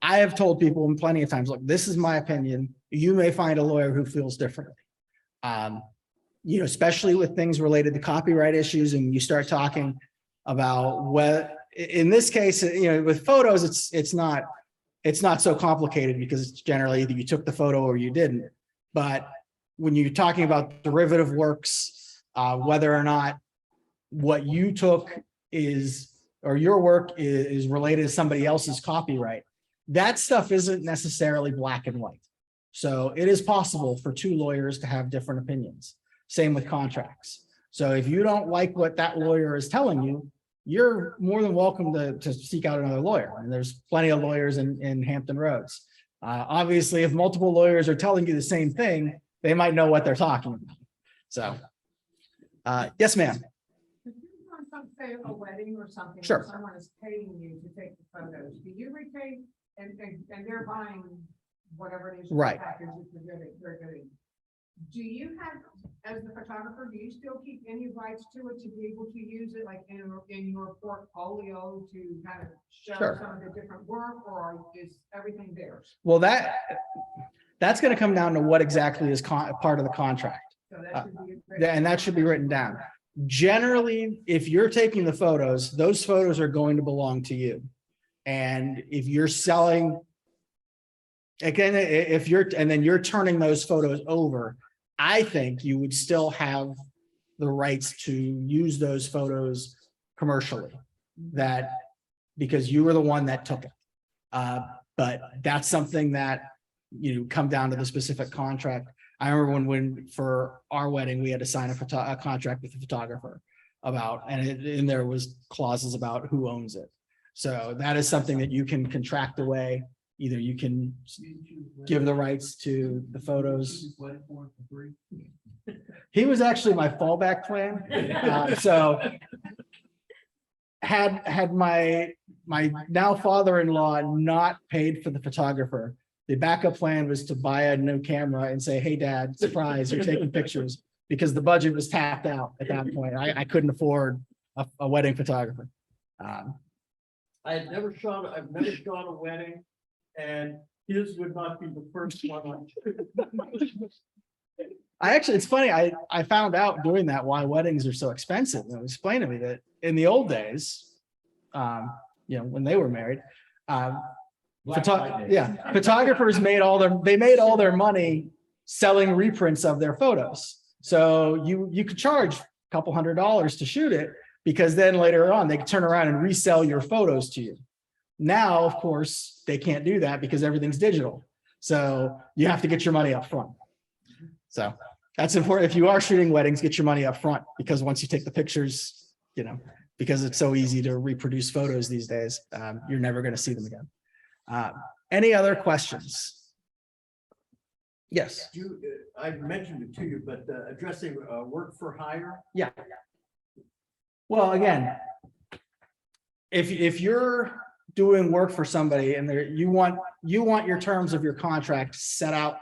I have told people plenty of times, look, this is my opinion. You may find a lawyer who feels differently. You know, especially with things related to copyright issues, and you start talking about what, in this case, you know, with photos, it's not so complicated because it's generally either you took the photo or you didn't. But when you're talking about derivative works, whether or not what you took is, or your work is related to somebody else's copyright, that stuff isn't necessarily black and white. So it is possible for two lawyers to have different opinions. Same with contracts. So if you don't like what that lawyer is telling you, you're more than welcome to seek out another lawyer. And there's plenty of lawyers in Hampton Roads. Obviously, if multiple lawyers are telling you the same thing, they might know what they're talking about. So, yes, ma'am. If you're on some, say, a wedding or something, Sure. where someone is paying you to take the photos, do you retain, and they're buying whatever it is. Right. Package that they're getting. Do you have, as the photographer, do you still keep any rights to it to be able to use it like in your portfolio to kind of show Sure. some of the different work, or is everything theirs? Well, that's going to come down to what exactly is part of the contract. So that should be. And that should be written down. Generally, if you're taking the photos, those photos are going to belong to you. And if you're selling, again, and then you're turning those photos over, I think you would still have the rights to use those photos commercially, because you were the one that took it. But that's something that, come down to the specific contract. I remember when for our wedding, we had to sign a contract with the photographer about, and in there was clauses about who owns it. So that is something that you can contract away. Either you can give the rights to the photos. He was actually my fallback plan. So had my now father-in-law not paid for the photographer, the backup plan was to buy a new camera and say, hey, Dad, surprise, you're taking pictures, because the budget was tapped out at that point. I couldn't afford a wedding photographer. I've never shot a wedding, and his would not be the first one. It's funny, I found out doing that why weddings are so expensive. And it was explained to me that in the old days, when they were married, photographers made all their money selling reprints of their photos. So you could charge a couple $100s to shoot it, because then later on they could turn around and resell your photos to you. Now, of course, they can't do that because everything's digital. So you have to get your money up front. So that's important. If you are shooting weddings, get your money up front, because once you take the pictures, because it's so easy to reproduce photos these days, you're never going to see them again. Any other questions? Yes. I mentioned it to you, but addressing work for hire. Yeah. Well, again, if you're doing work for somebody and you want your terms of your contract set out,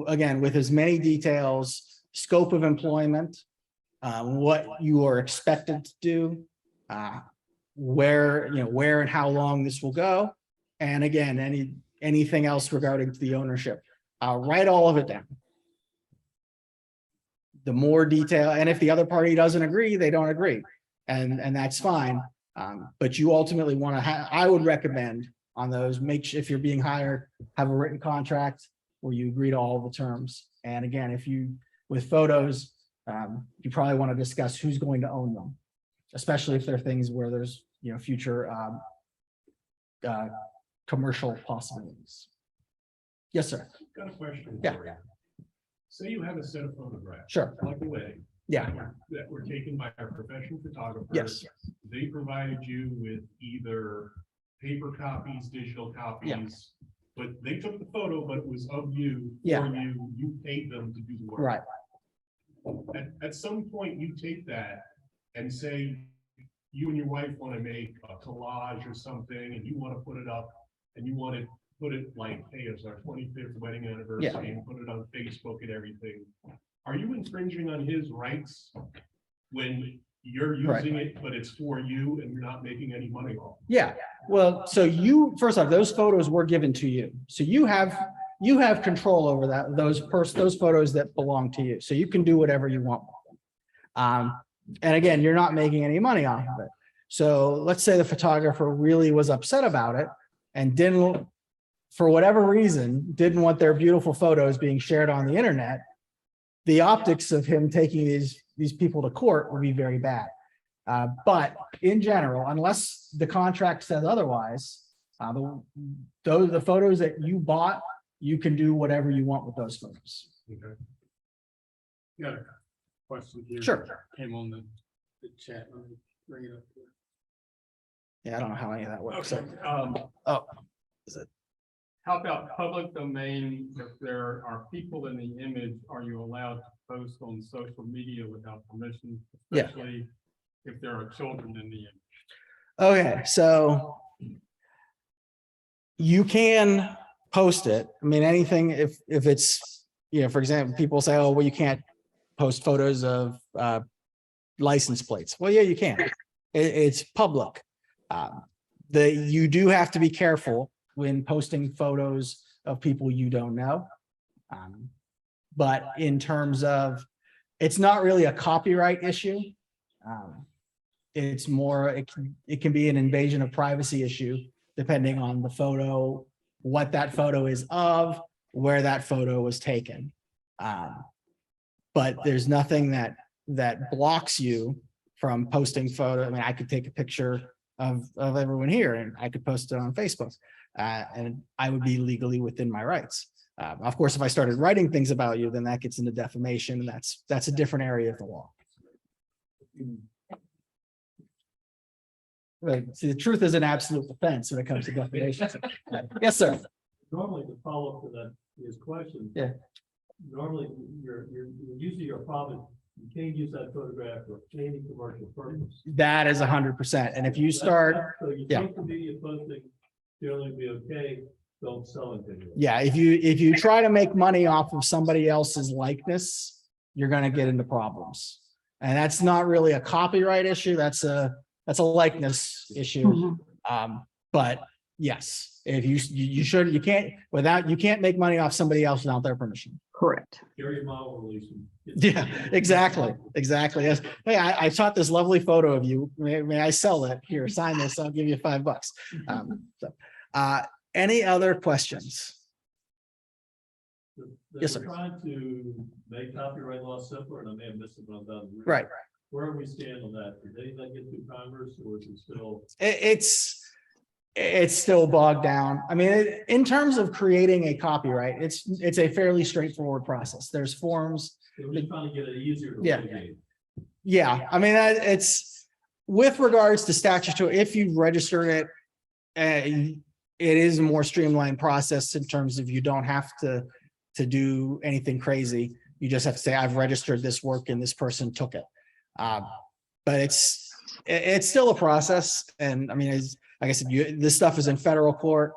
again, with as many details, scope of employment, what you are expected to do, where and how long this will go, and again, anything else regarding to the ownership, write all of it down. The more detail, and if the other party doesn't agree, they don't agree, and that's fine. But you ultimately want to I would recommend on those, if you're being hired, have a written contract where you agree to all the terms. And again, with photos, you probably want to discuss who's going to own them, especially if there are things where there's, future commercial possibilities. Yes, sir. Got a question Yeah. for you. Say you have a set of photographs. Sure. Like a wedding. Yeah. That were taken by a professional photographer. Yes. They provided you with either paper copies, digital copies. But they took the photo, but it was of you, Yeah. for you, you paid them to do the work. Right. At some point, you take that and say, you and your wife want to make a collage or something, and you want to put it up, and you want to put it like, hey, it's our 25th wedding anniversary, and put it on Facebook and everything. Are you infringing on his rights when you're using it, but it's for you and you're not making any money off? Yeah, well, so you, first off, those photos were given to you. So you have control over that, those photos that belong to you. So you can do whatever you want with them. And again, you're not making any money off of it. So let's say the photographer really was upset about it and didn't, for whatever reason, didn't want their beautiful photos being shared on the internet. The optics of him taking these people to court would be very bad. But in general, unless the contract says otherwise, the photos that you bought, you can do whatever you want with those photos. Okay. Got a question here. Sure. Came on the chat. Let me bring it up here. Yeah, I don't know how any of that works. Okay, Oh, is it? how about public domain? If there are people in the image, are you allowed to post on social media without permission? Yeah. Especially if there are children in the image. Okay, so you can post it. I mean, anything, if it's, you know, for example, people say, oh, well, you can't post photos of license plates. Well, yeah, you can. It's public. You do have to be careful when posting photos of people you don't know. But in terms of, it's not really a copyright issue. It's more, it can be an invasion of privacy issue, depending on the photo, what that photo is of, where that photo was taken. But there's nothing that blocks you from posting photo. I mean, I could take a picture of everyone here and I could post it on Facebook, and I would be legally within my rights. Of course, if I started writing things about you, then that gets into defamation, and that's a different area of the law. Right. See, the truth is an absolute defense when it comes to defamation. Yes, sir. Normally, to follow up to that, his question. Yeah. Normally, you're usually your problem, you can't use that photograph for any commercial purpose. That is 100%. And if you start, So you yeah. think the media posting generally be okay, don't sell it. yeah, if you try to make money off of somebody else's likeness, you're going to get into problems. And that's not really a copyright issue. That's a likeness issue. But yes, if you can't make money off somebody else without their permission. Correct. Carry a model release. Yeah, exactly. Yes. Hey, I shot this lovely photo of you. May I sell it? Here, sign this. I'll give you $5. Any other questions? Yes, sir. Trying to make copyright law simpler, and I may have missed it when I'm done. Right. Where are we stand on that? Did they get through Congress, or is it still? It's still bogged down. I mean, in terms of creating a copyright, it's a fairly straightforward process. There's forms. We're just trying to get it easier to Yeah. litigate. Yeah, I mean, it's with regards to statutory, if you registered it, it is a more streamlined process in terms of you don't have to do anything crazy. You just have to say, I've registered this work and this person took it. But it's still a process. And I mean, like I said, this stuff is in federal court.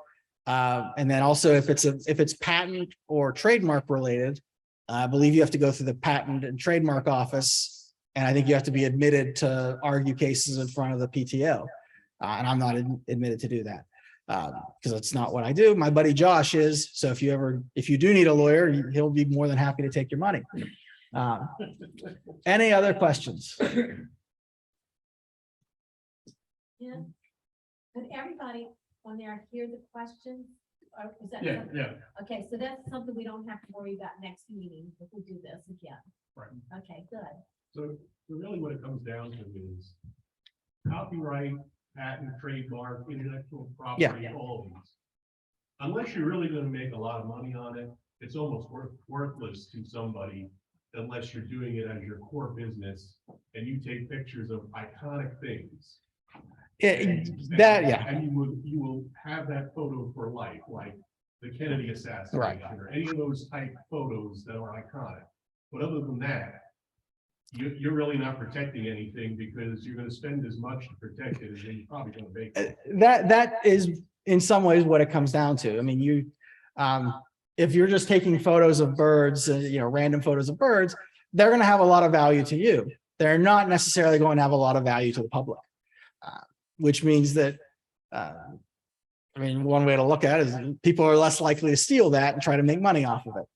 And then also if it's patent or trademark related, I believe you have to go through the patent and trademark office. And I think you have to be admitted to argue cases in front of the PTO. And I'm not admitted to do that. Because that's not what I do. My buddy Josh is. So if you do need a lawyer, he'll be more than happy to take your money. Any other questions? Yeah. Could everybody on there hear the questions? Or is that? Yeah, something- yeah. Okay, so that's something we don't have to worry about next meeting if we do this again. Right. Okay, good. So really what it comes down to is copyright, patent, trademark, intellectual property, Yeah. all of these. unless you're really gonna make a lot of money on it, it's almost worthless to somebody unless you're doing it as your core business and you take pictures of iconic things. Yeah. And you will have that photo for life, like the Kennedy assassination or any of those type photos that are iconic. But other than that, you're really not protecting anything because you're gonna spend as much to protect it as you're probably gonna make it. That is in some ways what it comes down to. I mean, if you're just taking photos of birds, random photos of birds, they're going to have a lot of value to you. They're not necessarily going to have a lot of value to the public, which means that, one way to look at it is people are less likely to steal that and try to make money off of it.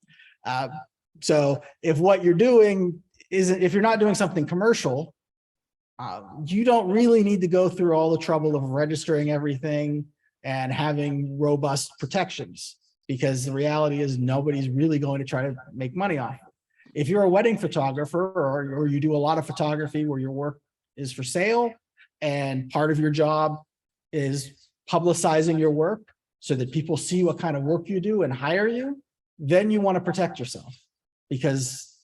So if what you're doing if you're not doing something commercial, you don't really need to go through all the trouble of registering everything and having robust protections, because the reality is nobody's really going to try to make money off it. If you're a wedding photographer or you do a lot of photography where your work is for sale and part of your job is publicizing your work so that people see what kind of work you do and hire you, then you want to protect yourself because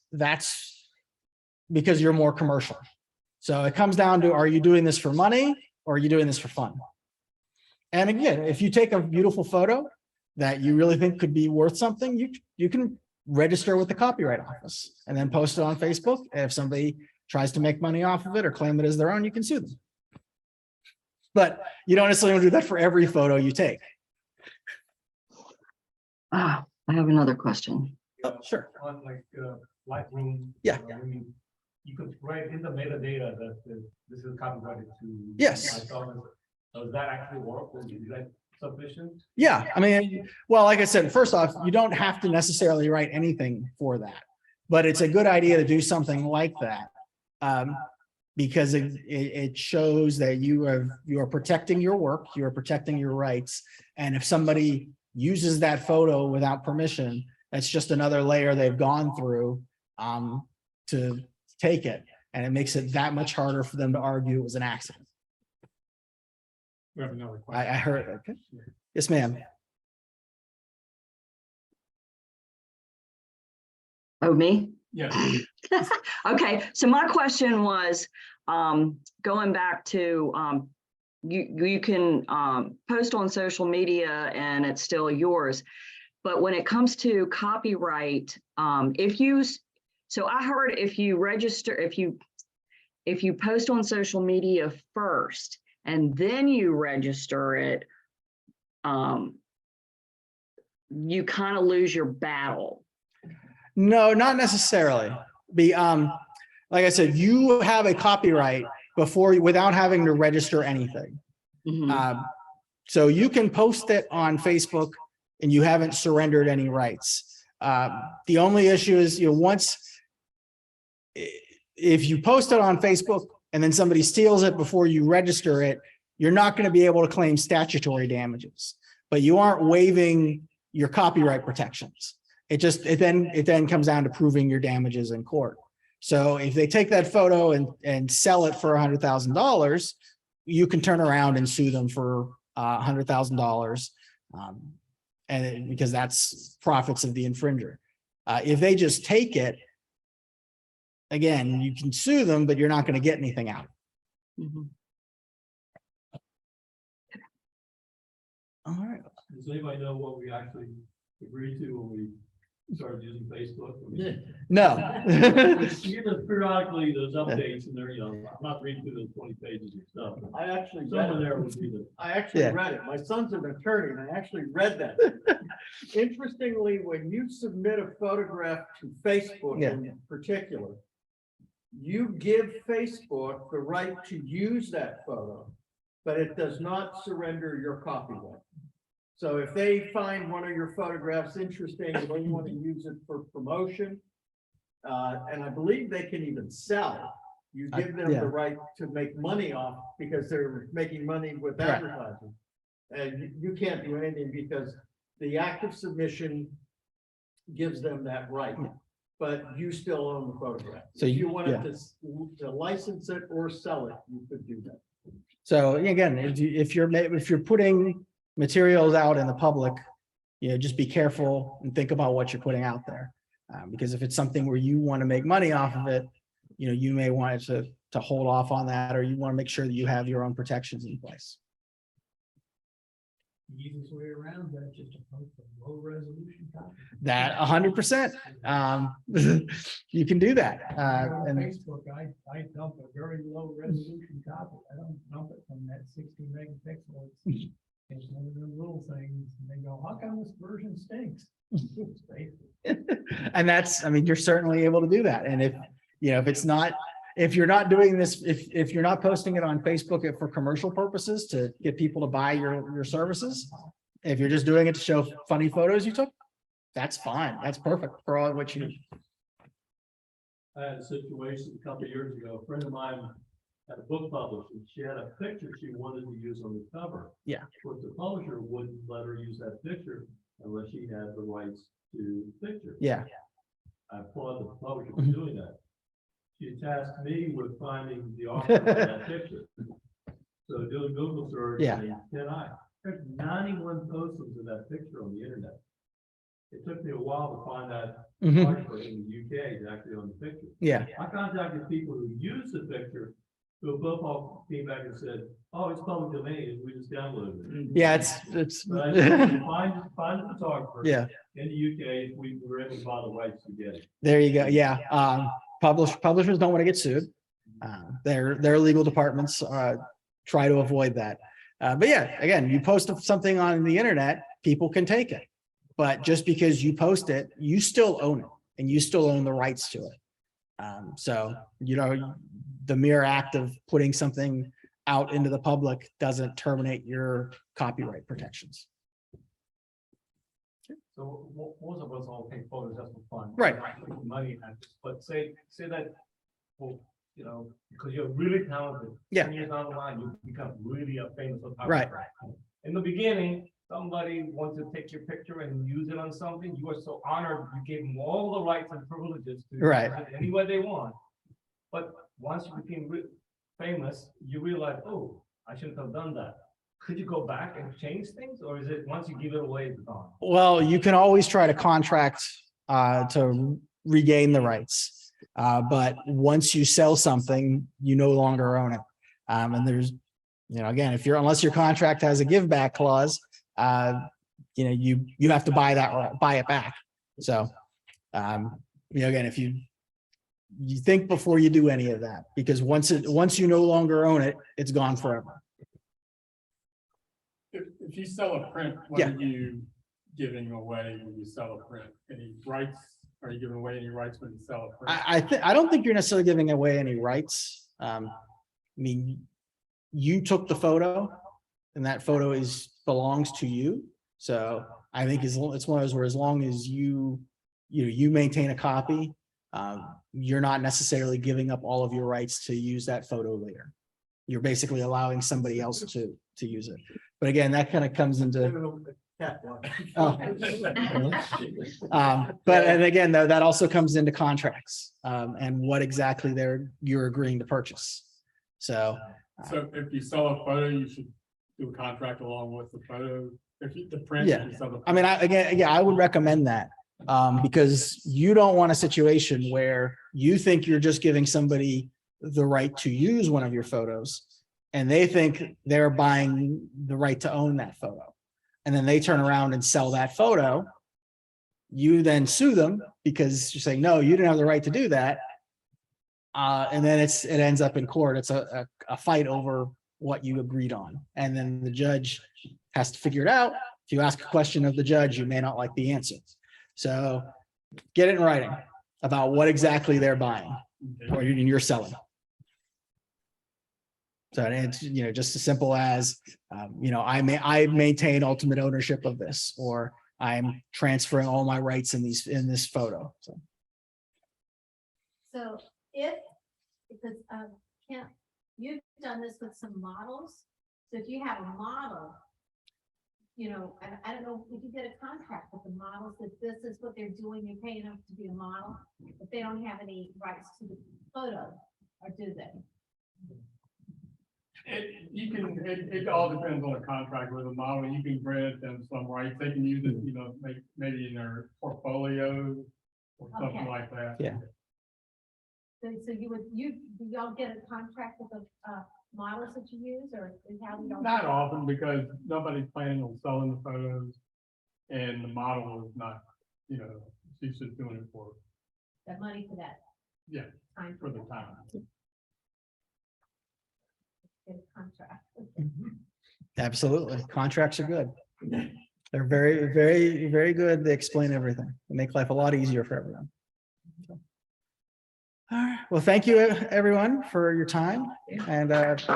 you're more commercial. So it comes down to, are you doing this for money or are you doing this for fun? And again, if you take a beautiful photo that you really think could be worth something, you can register with the Copyright Office and then post it on Facebook. And if somebody tries to make money off of it or claim it as their own, you can sue them. But you don't necessarily want to do that for every photo you take. I have another question. Sure. On Lightroom. Yeah. You could write in the metadata that this is copyrighted to. Yes. Does that actually work? Is that sufficient? Yeah, well, like I said, first off, you don't have to necessarily write anything for that, but it's a good idea to do something like that because it shows that you are protecting your work, you are protecting your rights, and if somebody uses that photo without permission, that's just another layer they've gone through to take it, and it makes it that much harder for them to argue it was an accident. We have another question. I heard. Okay. Yes, ma'am. Oh, me? Yeah. Okay, so my question was, going back to, you can post on social media and it's still yours. But when it comes to copyright, so I heard if you register, if you post on social media first and then you register it, you kind of lose your battle. No, not necessarily. Like I said, you have a copyright without having to register anything. Mhm. So you can post it on Facebook and you haven't surrendered any rights. The only issue is, if you post it on Facebook and then somebody steals it before you register it, you're not going to be able to claim statutory damages, but you aren't waiving your copyright protections. It then comes down to proving your damages in court. So if they take that photo and sell it for $100,000, you can turn around and sue them for $100,000, and because that's profits of the infringer. If they just take it, again, you can sue them, but you're not going to get anything out. Mhm. All right. Does anybody know what we actually agreed to when we started using Facebook? No. You know, periodically those updates and they're, I'm not reading through those 20 pages of stuff. I actually Somewhere there would be the. I actually Yeah. read it. My son's an attorney and I actually read that. Interestingly, when you submit a photograph to Facebook Yeah. in particular, you give Facebook the right to use that photo, but it does not surrender your copyright. So if they find one of your photographs interesting, and they want to use it for promotion, and I believe they can even sell it. You give them yeah. the right to make money off because they're making money with Right. advertising. And you can't do anything because the act of submission gives them that right, but you still own the photograph. So If you- you wanted to license it or sell it, you could do that. So again, if you're putting materials out in the public just be careful and think about what you're putting out there. Because if it's something where you want to make money off of it, you may want to hold off on that, or you want to make sure that you have your own protections in place. The easiest way around that, just to post a low resolution copy. That 100%, you can do that. On And Facebook, I dump a very low resolution copy. I don't dump it from that 60 megapixel. It's one of the little things, and they go, how come this version stinks? and that's, you're certainly able to do that. And if you're not doing this, if you're not posting it on Facebook for commercial purposes to get people to buy your services, if you're just doing it to show funny photos you took, that's fine. That's perfect for all what you need. I had a situation a couple of years ago. A friend of mine had a book published, and she had a picture she wanted to use on the cover. Yeah. But the publisher wouldn't let her use that picture unless she had the rights to the picture. Yeah. I applaud the publisher for doing that. She tasked me with finding the author of that picture. So do a Google search. Yeah. And then there's 91 postings of that picture on the internet. It took me a while to find that Mhm. article in the UK is actually on the picture. Yeah. I contacted people who used the picture, who both all came back and said, oh, it's public domain, and we just downloaded it. Yeah. It's But I said, find the photographer. yeah. In the UK, we were able to buy the rights to get it. There you go. Yeah. Publishers don't want to get sued. Their legal departments try to avoid that. But yeah, again, you post something on the internet, people can take it. But just because you post it, you still own it, and you still own the rights to it. So, the mere act of putting something out into the public doesn't terminate your copyright protections. So most of us all take photos just for fun. Right. Making money at this, but say that, well, because you're really talented. Yeah. 10 years down the line, you become really a famous photographer. Right. In the beginning, somebody wants to take your picture and use it on something. You are so honored. You gave them all the rights and privileges to Right. use it any way they want. But once you became famous, you realize, oh, I shouldn't have done that. Could you go back and change things, or is it once you give it away, it's gone? Well, you can always try to contract to regain the rights. But once you sell something, you no longer own it. And there's, again, unless your contract has a give back clause, you have to buy it back. So, again, if you think before you do any of that, because once you no longer own it, it's gone forever. If you sell a print, what are you giving away when you sell a print? Any rights? Are you giving away any rights when you sell a print? I don't think you're necessarily giving away any rights. You took the photo, and that photo belongs to you. So I think it's one of those where as long as you maintain a copy, you're not necessarily giving up all of your rights to use that photo later. You're basically allowing somebody else to use it. But again, that kind of comes into. And again, though, that also comes into contracts and what exactly you're agreeing to purchase. So if you sell a photo, you should do a contract along with the photo. The print. Yeah. You sell the I would recommend that because you don't want a situation where you think you're just giving somebody the right to use one of your photos, and they think they're buying the right to own that photo. And then they turn around and sell that photo. You then sue them because you're saying, no, you didn't have the right to do that. And then it ends up in court. It's a fight over what you agreed on. And then the judge has to figure it out. If you ask a question of the judge, you may not like the answer. So get it in writing about what exactly they're buying or you're selling. So it's, just as simple as, I maintain ultimate ownership of this, or I'm transferring all my rights in this photo. So because Kent, you've done this with some models. So if you have a model, I don't know if you get a contract with the models that this is what they're doing, you're paying them to be a model, but they don't have any rights to the photo, or do they? It all depends on the contract with the model. You can grant them some rights. They can use it, maybe in their portfolio or something Okay. like that. Yeah. So do y'all get a contract with the, models that you use, or is how we don't? Not often, because nobody's planning on selling the photos. And the model is not, she's just doing it for, That money for that yeah, time. for the time. Get a contract. Absolutely. Contracts are good. They're very, very, very good. They explain everything. They make life a lot easier for everyone. So. All right. Well, thank you, everyone, for your time. And like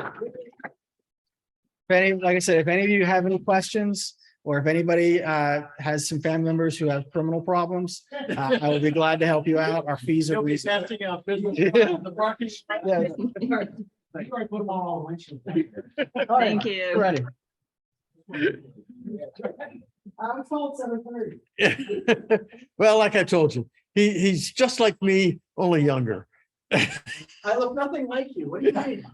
I said, if any of you have any questions, or if anybody has some family members who have criminal problems, I will be glad to help you out. Our fees are reasonable. Yeah. Thank you. Ready. Well, like I told you, he's just like me, only younger. I look nothing like you. What do you mean?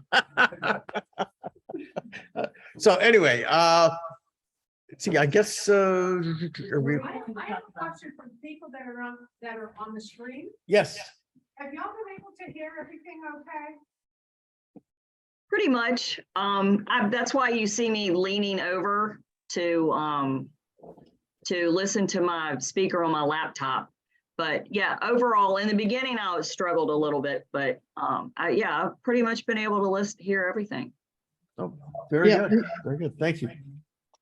So anyway, see, I guess, are we, I have a question from people that are on the screen. yes, Have y'all been able to hear everything okay? Pretty much. That's why you see me leaning over to listen to my speaker on my laptop. But yeah, overall, in the beginning, I struggled a little bit, but I've pretty much been able to hear everything. oh, very Yeah. good, very good, thank you.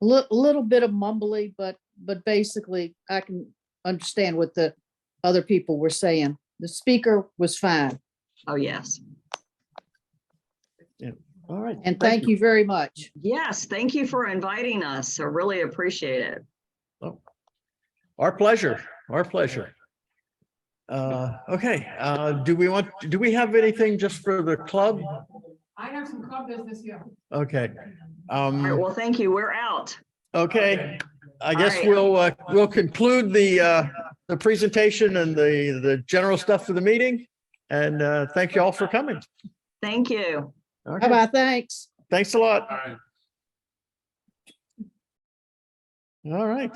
Little bit of mumbly, but basically I can understand what the other people were saying. The speaker was fine. Oh, yes. All right. And thank you very much. Yes, thank you for inviting us. I really appreciate it. Our pleasure, our pleasure. Okay, do we have anything just for the club? I have some club business here. Okay. All right, well, thank you. We're out. Okay, I guess right. we'll conclude the presentation and the general stuff for the meeting. And thank you all for coming. Thank you. Okay, Bye-bye, thanks. thanks a lot. All right. All right.